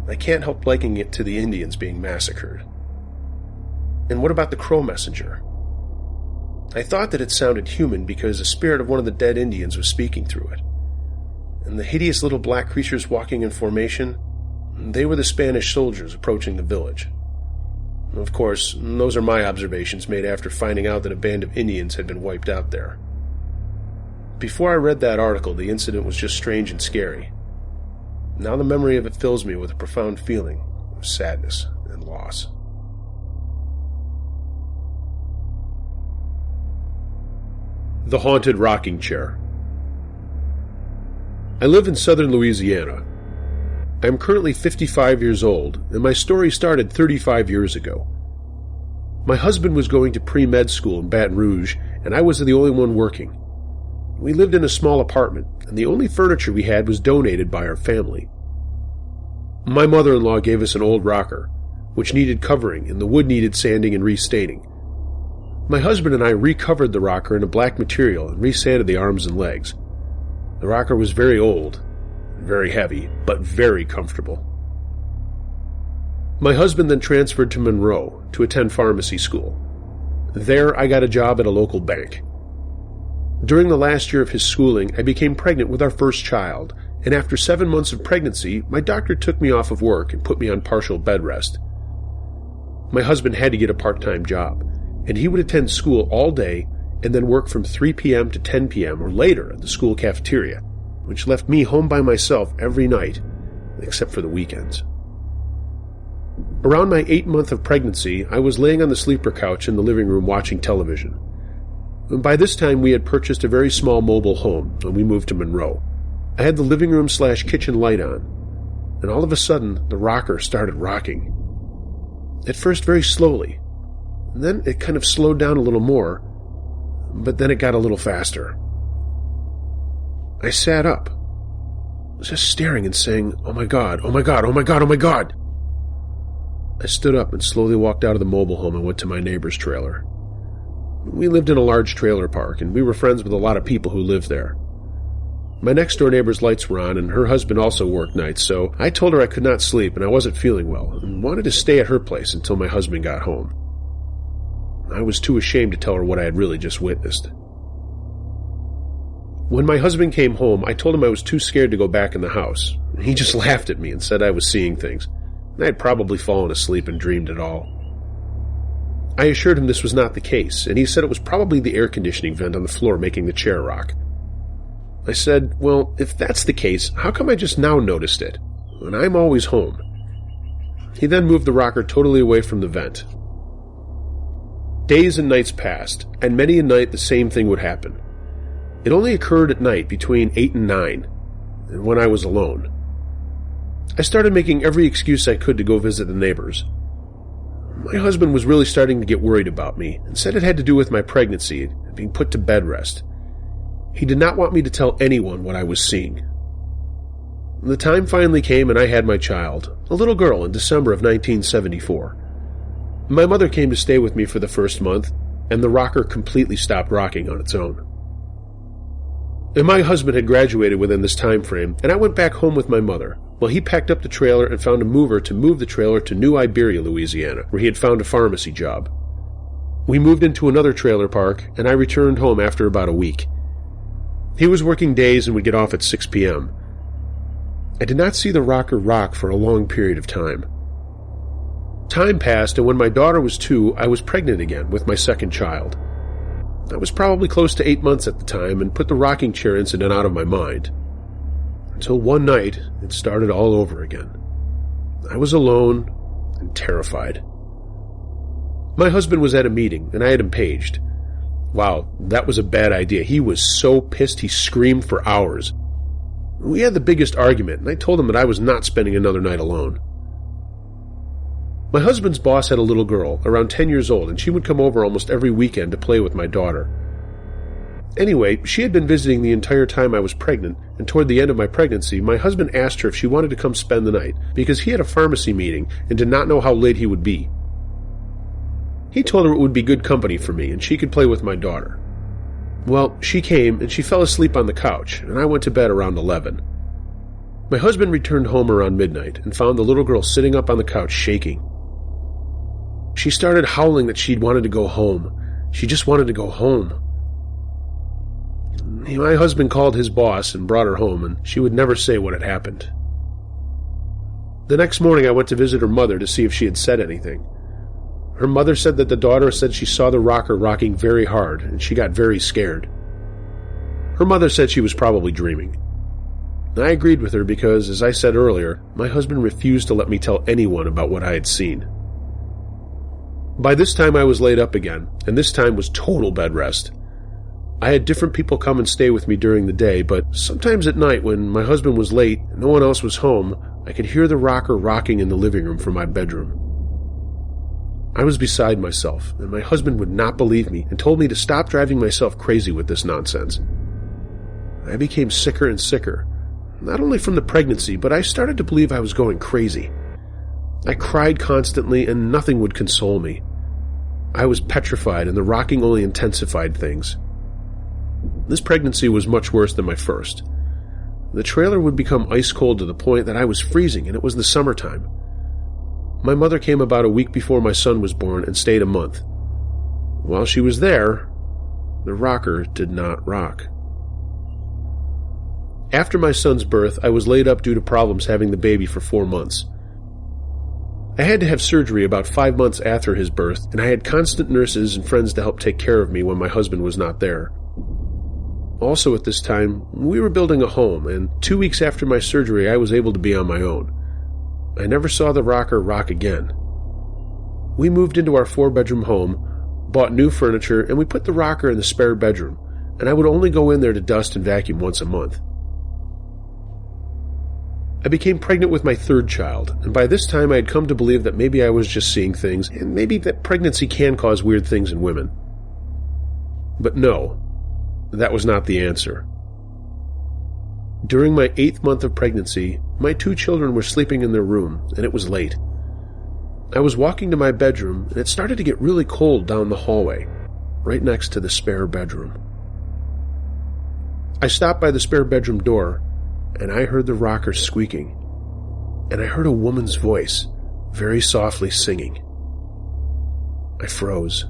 I can't help liking it to the Indians being massacred. And what about the crow messenger? I thought that it sounded human because the spirit of one of the dead Indians was speaking through it. And the hideous little black creatures walking in formation, they were the Spanish soldiers approaching the village. Of course, those are my observations made after finding out that a band of Indians had been wiped out there. Before I read that article, the incident was just strange and scary. Now the memory of it fills me with a profound feeling of sadness and loss. The Haunted Rocking Chair. I live in southern Louisiana. I am currently 55 years old, and my story started 35 years ago. My husband was going to pre-med school in Baton Rouge, and I was the only one working. We lived in a small apartment, and the only furniture we had was donated by our family. My mother-in-law gave us an old rocker, which needed covering, and the wood needed sanding and restaining. My husband and I recovered the rocker in a black material and resanded the arms and legs. The rocker was very old, very heavy, but very comfortable. My husband then transferred to Monroe to attend pharmacy school. There, I got a job at a local bank. During the last year of his schooling, I became pregnant with our first child, and after 7 months of pregnancy, my doctor took me off of work and put me on partial bed rest. My husband had to get a part-time job, and he would attend school all day and then work from 3 p.m. to 10 p.m. or later at the school cafeteria, which left me home by myself every night, except for the weekends. Around my 8th month of pregnancy, I was laying on the sleeper couch in the living room watching television. By this time, we had purchased a very small mobile home when we moved to Monroe. I had the living room/kitchen light on, and all of a sudden, the rocker started rocking. At first very slowly, and then it kind of slowed down a little more, but then it got a little faster. I sat up, just staring and saying, "Oh my God, oh my God, oh my God, oh my God." I stood up and slowly walked out of the mobile home and went to my neighbor's trailer. We lived in a large trailer park, and we were friends with a lot of people who lived there. My next-door neighbor's lights were on, and her husband also worked nights, so I told her I could not sleep and I wasn't feeling well, and wanted to stay at her place until my husband got home. I was too ashamed to tell her what I had really just witnessed. When my husband came home, I told him I was too scared to go back in the house. He just laughed at me and said I was seeing things, and I had probably fallen asleep and dreamed it all. I assured him this was not the case, and he said it was probably the air conditioning vent on the floor making the chair rock. I said, "Well, if that's the case, how come I just now noticed it? And I'm always home." He then moved the rocker totally away from the vent. Days and nights passed, and many a night the same thing would happen. It only occurred at night between 8 and 9, and when I was alone. I started making every excuse I could to go visit the neighbors. My husband was really starting to get worried about me, and said it had to do with my pregnancy and being put to bed rest. He did not want me to tell anyone what I was seeing. The time finally came and I had my child, a little girl, in December of 1974. My mother came to stay with me for the first month, and the rocker completely stopped rocking on its own. And my husband had graduated within this time frame, and I went back home with my mother, while he packed up the trailer and found a mover to move the trailer to New Iberia, Louisiana, where he had found a pharmacy job. We moved into another trailer park, and I returned home after about a week. He was working days and would get off at 6 p.m. I did not see the rocker rock for a long period of time. Time passed, and when my daughter was 2, I was pregnant again with my second child. I was probably close to 8 months at the time and put the rocking chair incident out of my mind. Until one night, it started all over again. I was alone and terrified. My husband was at a meeting, and I had him paged. Wow, that was a bad idea. He was so pissed he screamed for hours. We had the biggest argument, and I told him that I was not spending another night alone. My husband's boss had a little girl, around 10 years old, and she would come over almost every weekend to play with my daughter. Anyway, she had been visiting the entire time I was pregnant, and toward the end of my pregnancy, my husband asked her if she wanted to come spend the night, because he had a pharmacy meeting and did not know how late he would be. He told her it would be good company for me, and she could play with my daughter. Well, she came, and she fell asleep on the couch, and I went to bed around 11. My husband returned home around midnight, and found the little girl sitting up on the couch shaking. She started howling that she'd wanted to go home. She just wanted to go home. My husband called his boss and brought her home, and she would never say what had happened. The next morning I went to visit her mother to see if she had said anything. Her mother said that the daughter said she saw the rocker rocking very hard, and she got very scared. Her mother said she was probably dreaming. I agreed with her because, as I said earlier, my husband refused to let me tell anyone about what I had seen. By this time I was laid up again, and this time was total bed rest. I had different people come and stay with me during the day, but sometimes at night when my husband was late and no one else was home, I could hear the rocker rocking in the living room from my bedroom. I was beside myself, and my husband would not believe me and told me to stop driving myself crazy with this nonsense. I became sicker and sicker, not only from the pregnancy, but I started to believe I was going crazy. I cried constantly and nothing would console me. I was petrified and the rocking only intensified things. This pregnancy was much worse than my first. The trailer would become ice cold to the point that I was freezing, and it was the summertime. My mother came about a week before my son was born and stayed a month. While she was there, the rocker did not rock. After my son's birth, I was laid up due to problems having the baby for 4 months. I had to have surgery about 5 months after his birth, and I had constant nurses and friends to help take care of me when my husband was not there. Also at this time, we were building a home, and 2 weeks after my surgery, I was able to be on my own. I never saw the rocker rock again. We moved into our 4-bedroom home, bought new furniture, and we put the rocker in the spare bedroom, and I would only go in there to dust and vacuum once a month. I became pregnant with my 3rd child, and by this time I had come to believe that maybe I was just seeing things, and maybe that pregnancy can cause weird things in women. But no, that was not the answer. During my 8th month of pregnancy, my 2 children were sleeping in their room, and it was late. I was walking to my bedroom, and it started to get really cold down the hallway, right next to the spare bedroom. I stopped by the spare bedroom door, and I heard the rocker squeaking, and I heard a woman's voice, very softly singing. I froze.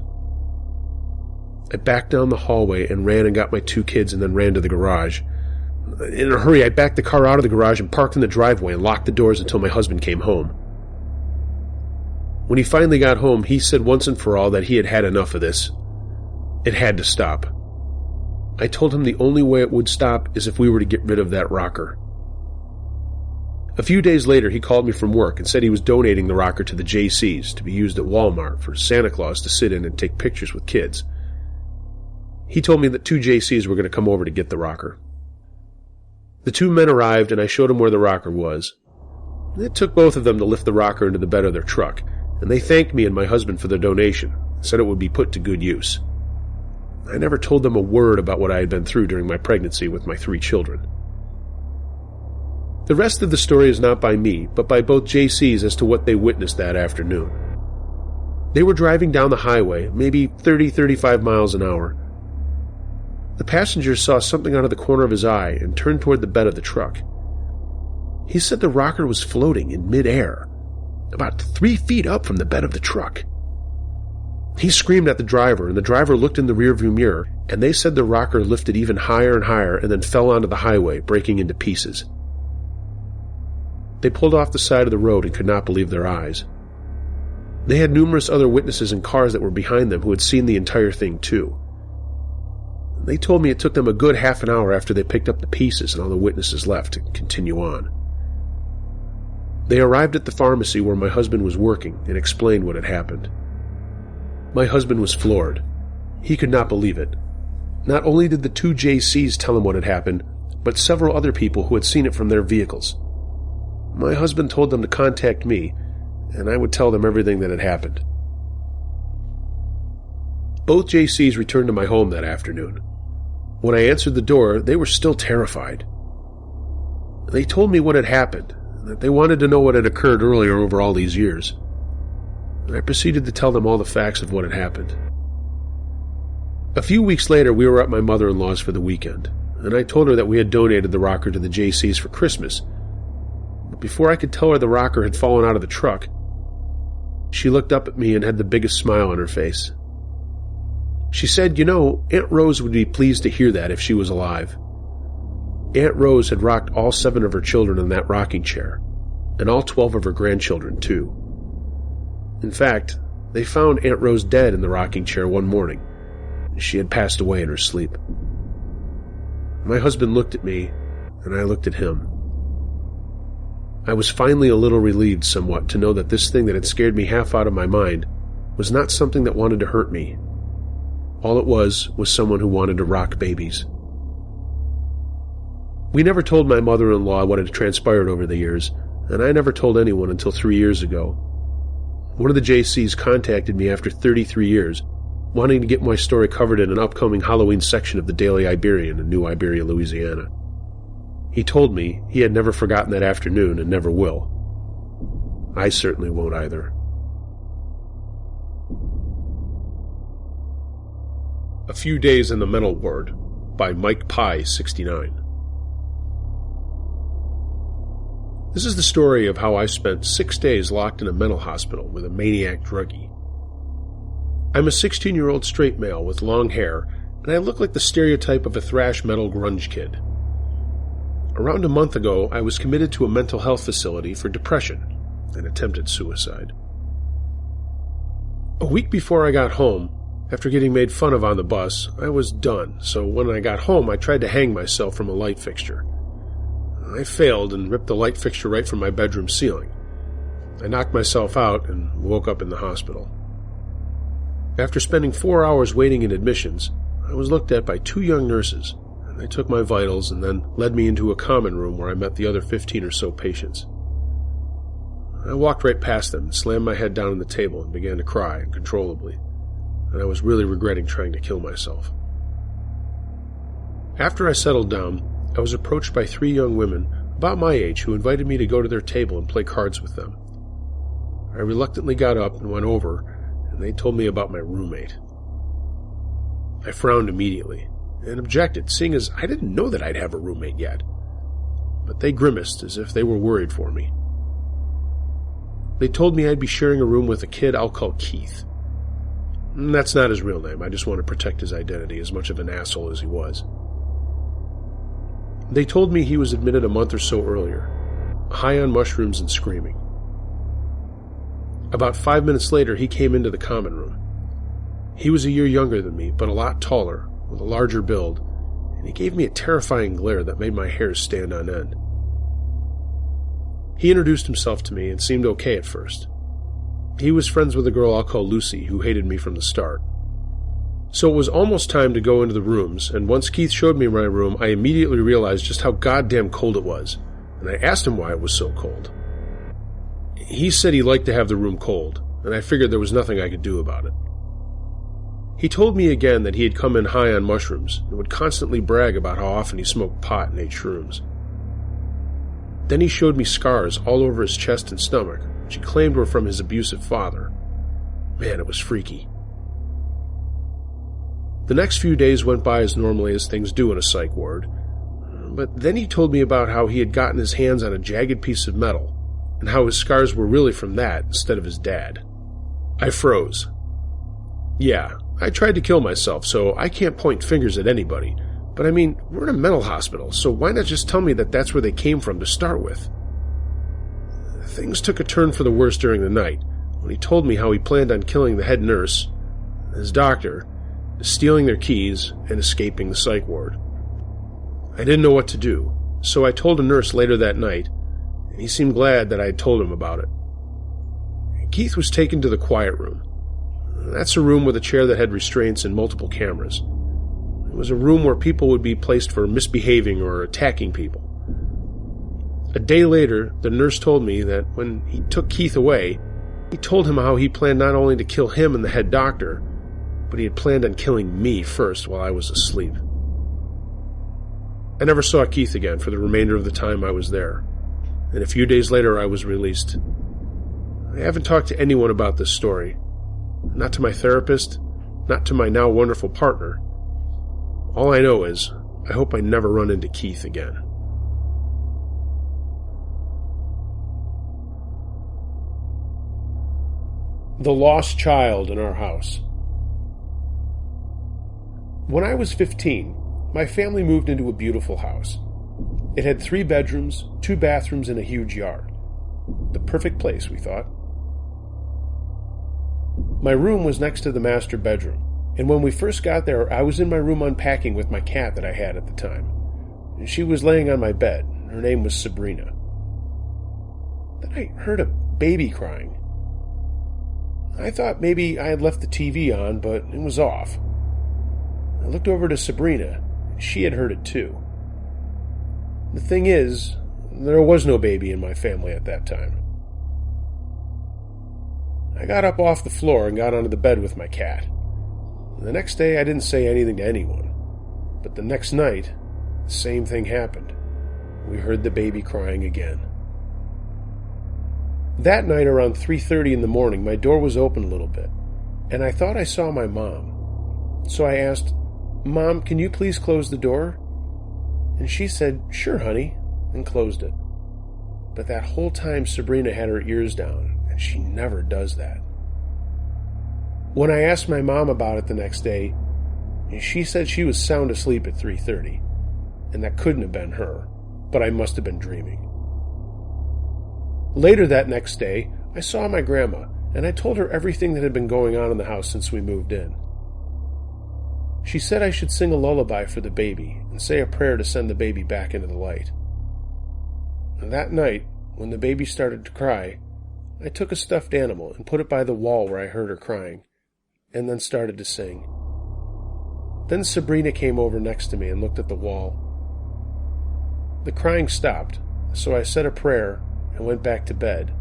I backed down the hallway and ran and got my 2 kids and then ran to the garage. In a hurry, I backed the car out of the garage and parked in the driveway and locked the doors until my husband came home. When he finally got home, he said once and for all that he had had enough of this. It had to stop. I told him the only way it would stop is if we were to get rid of that rocker. A few days later, he called me from work and said he was donating the rocker to the JCs to be used at Walmart for Santa Claus to sit in and take pictures with kids. He told me that 2 JCs were going to come over to get the rocker. The 2 men arrived and I showed them where the rocker was. It took both of them to lift the rocker into the bed of their truck, and they thanked me and my husband for their donation and said it would be put to good use. I never told them a word about what I had been through during my pregnancy with my 3 children. The rest of the story is not by me, but by both JCs as to what they witnessed that afternoon. They were driving down the highway, maybe 30-35 miles an hour. The passenger saw something out of the corner of his eye and turned toward the bed of the truck. He said the rocker was floating in midair, about 3 feet up from the bed of the truck. He screamed at the driver, and the driver looked in the rearview mirror, and they said the rocker lifted even higher and higher and then fell onto the highway, breaking into pieces. They pulled off the side of the road and could not believe their eyes. They had numerous other witnesses in cars that were behind them who had seen the entire thing too. They told me it took them a good half an hour after they picked up the pieces and all the witnesses left to continue on. They arrived at the pharmacy where my husband was working and explained what had happened. My husband was floored. He could not believe it. Not only did the 2 JCs tell him what had happened, but several other people who had seen it from their vehicles. My husband told them to contact me, and I would tell them everything that had happened. Both JCs returned to my home that afternoon. When I answered the door, they were still terrified. They told me what had happened, and that they wanted to know what had occurred earlier over all these years. And I proceeded to tell them all the facts of what had happened. A few weeks later, we were at my mother-in-law's for the weekend, and I told her that we had donated the rocker to the JCs for Christmas. But before I could tell her the rocker had fallen out of the truck, she looked up at me and had the biggest smile on her face. She said, "You know, Aunt Rose would be pleased to hear that if she was alive." Aunt Rose had rocked all 7 of her children in that rocking chair, and all 12 of her grandchildren, too. In fact, They found Aunt Rose dead in the rocking chair one morning. She had passed away in her sleep. My husband looked at me, and I looked at him. I was finally a little relieved somewhat to know that this thing that had scared me half out of my mind was not something that wanted to hurt me. All it was someone who wanted to rock babies. We never told my mother-in-law what had transpired over the years, and I never told anyone until 3 years ago. One of the JCs contacted me after 33 years, wanting to get my story covered in an upcoming Halloween section of the Daily Iberian in New Iberia, Louisiana. He told me he had never forgotten that afternoon and never will. I certainly won't either. A Few Days in the Mental Ward by Mike Pye, 69. This is the story of how I spent 6 days locked in a mental hospital with a maniac druggie. I'm a 16-year-old straight male with long hair, and I look like the stereotype of a thrash metal grunge kid. Around a month ago, I was committed to a mental health facility for depression and attempted suicide. A week before I got home, after getting made fun of on the bus, I was done, so when I got home I tried to hang myself from a light fixture. I failed and ripped the light fixture right from my bedroom ceiling. I knocked myself out and woke up in the hospital. After spending 4 hours waiting in admissions, I was looked at by 2 young nurses, and they took my vitals and then led me into a common room where I met the other 15 or so patients. I walked right past them and slammed my head down on the table and began to cry uncontrollably, and I was really regretting trying to kill myself. After I settled down, I was approached by 3 young women about my age who invited me to go to their table and play cards with them. I reluctantly got up and went over, and they told me about my roommate. I frowned immediately and objected, seeing as I didn't know that I'd have a roommate yet. But they grimaced as if they were worried for me. They told me I'd be sharing a room with a kid I'll call Keith. That's not his real name. I just want to protect his identity, as much of an asshole as he was. They told me he was admitted a month or so earlier, high on mushrooms and screaming. About 5 minutes later, he came into the common room. He was a year younger than me, but a lot taller, with a larger build, and he gave me a terrifying glare that made my hair stand on end. He introduced himself to me and seemed okay at first. He was friends with a girl I'll call Lucy, who hated me from the start. So it was almost time to go into the rooms, and once Keith showed me my room, I immediately realized just how goddamn cold it was, and I asked him why it was so cold. He said he liked to have the room cold, and I figured there was nothing I could do about it. He told me again that he had come in high on mushrooms, and would constantly brag about how often he smoked pot and ate shrooms. Then he showed me scars all over his chest and stomach, which he claimed were from his abusive father. Man, it was freaky. The next few days went by as normally as things do in a psych ward, but then he told me about how he had gotten his hands on a jagged piece of metal, and how his scars were really from that instead of his dad. I froze. Yeah, I tried to kill myself, so I can't point fingers at anybody, but I mean, we're in a mental hospital, so why not just tell me that that's where they came from to start with? Things took a turn for the worse during the night, when he told me how he planned on killing the head nurse, his doctor, stealing their keys, and escaping the psych ward. I didn't know what to do, so I told a nurse later that night, and he seemed glad that I had told him about it. Keith was taken to the quiet room. That's a room with a chair that had restraints and multiple cameras. It was a room where people would be placed for misbehaving or attacking people. A day later, the nurse told me that when he took Keith away, he told him how he planned not only to kill him and the head doctor, but he had planned on killing me first while I was asleep. I never saw Keith again for the remainder of the time I was there, and a few days later I was released. I haven't talked to anyone about this story. Not to my therapist, not to my now wonderful partner. All I know is, I hope I never run into Keith again. The Lost Child in Our House. When I was 15, my family moved into a beautiful house. It had 3 bedrooms, 2 bathrooms, and a huge yard. The perfect place, we thought. My room was next to the master bedroom, and when we first got there, I was in my room unpacking with my cat that I had at the time. She was laying on my bed. Her name was Sabrina. Then I heard a baby crying. I thought maybe I had left the TV on, but it was off. I looked over to Sabrina. She had heard it too. The thing is, there was no baby in my family at that time. I got up off the floor and got onto the bed with my cat. The next day, I didn't say anything to anyone. But the next night, the same thing happened. We heard the baby crying again. That night, around 3:30 in the morning, my door was open a little bit, and I thought I saw my mom. So I asked, "Mom, can you please close the door?" And she said, "Sure, honey," and closed it. But that whole time, Sabrina had her ears down, and she never does that. When I asked my mom about it the next day, she said she was sound asleep at 3:30, and that couldn't have been her, but I must have been dreaming. Later that next day, I saw my grandma, and I told her everything that had been going on in the house since we moved in. She said I should sing a lullaby for the baby and say a prayer to send the baby back into the light. And that night, when the baby started to cry, I took a stuffed animal and put it by the wall where I heard her crying, and then started to sing. Then Sabrina came over next to me and looked at the wall. The crying stopped, so I said a prayer and went back to bed.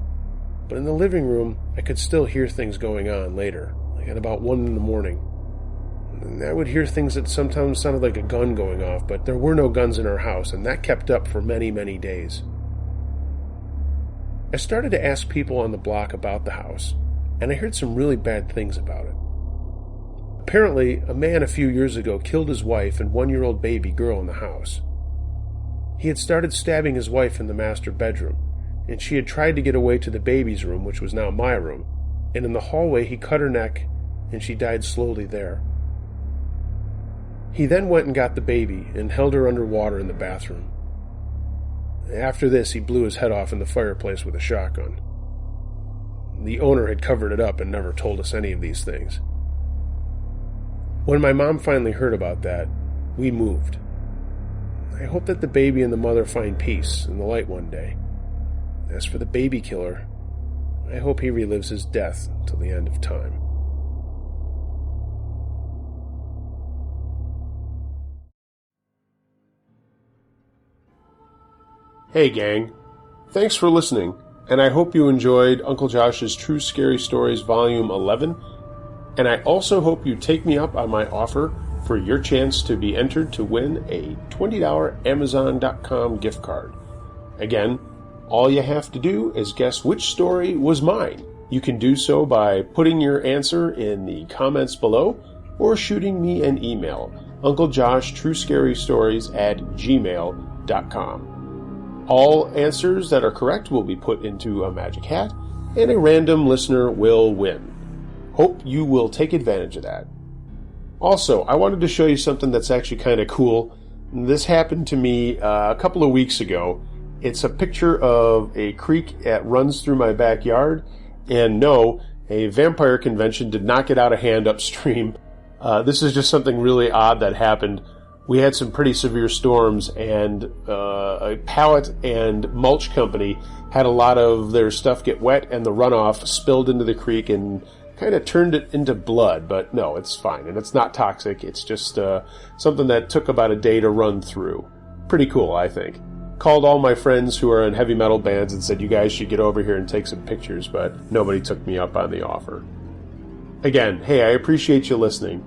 But in the living room, I could still hear things going on later, like at about 1 in the morning. And I would hear things that sometimes sounded like a gun going off, but there were no guns in our house, and that kept up for many, many days. I started to ask people on the block about the house, and I heard some really bad things about it. Apparently, a man a few years ago killed his wife and 1-year-old baby girl in the house. He had started stabbing his wife in the master bedroom, and she had tried to get away to the baby's room, which was now my room, and in the hallway he cut her neck, and she died slowly there. He then went and got the baby and held her under water in the bathroom. After this, he blew his head off in the fireplace with a shotgun. The owner had covered it up and never told us any of these things. When my mom finally heard about that, we moved. I hope that the baby and the mother find peace in the light one day. As for the baby killer, I hope he relives his death till the end of time. Hey gang, thanks for listening, and I hope you enjoyed Uncle Josh's True Scary Stories Volume 11, and I also hope you take me up on my offer for your chance to be entered to win a $20 Amazon.com gift card. Again, all you have to do is guess which story was mine. You can do so by putting your answer in the comments below or shooting me an email, unclejoshtruescarystories@gmail.com. All answers that are correct will be put into a magic hat, and a random listener will win. Hope you will take advantage of that. Also, I wanted to show you something that's actually kind of cool. This happened to me a couple of weeks ago. It's a picture of a creek that runs through my backyard, and no, a vampire convention did not get out of hand upstream. This is just something really odd that happened. We had some pretty severe storms, and a pallet and mulch company had a lot of their stuff get wet, and the runoff spilled into the creek and kind of turned it into blood. But no, it's fine, and it's not toxic. It's just something that took about a day to run through. Pretty cool, I think. Called all my friends who are in heavy metal bands and said, you guys should get over here and take some pictures, but nobody took me up on the offer. Again, hey, I appreciate you listening.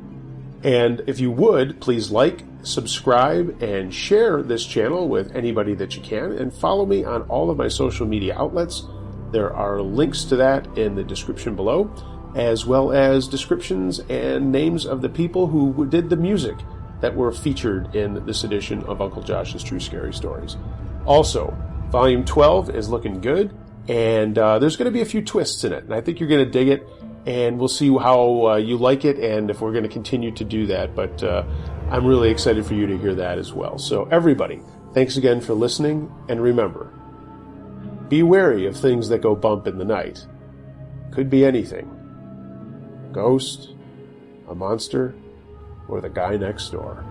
And if you would, please like, subscribe, and share this channel with anybody that you can, and follow me on all of my social media outlets. There are links to that in the description below, as well as descriptions and names of the people who did the music that were featured in this edition of Uncle Josh's True Scary Stories. Also, Volume 12 is looking good, and there's going to be a few twists in it, and I think you're going to dig it, and we'll see how you like it and if we're going to continue to do that, but I'm really excited for you to hear that as well. So everybody, thanks again for listening, and remember, be wary of things that go bump in the night. Could be anything. ghost, a monster, or the guy next door?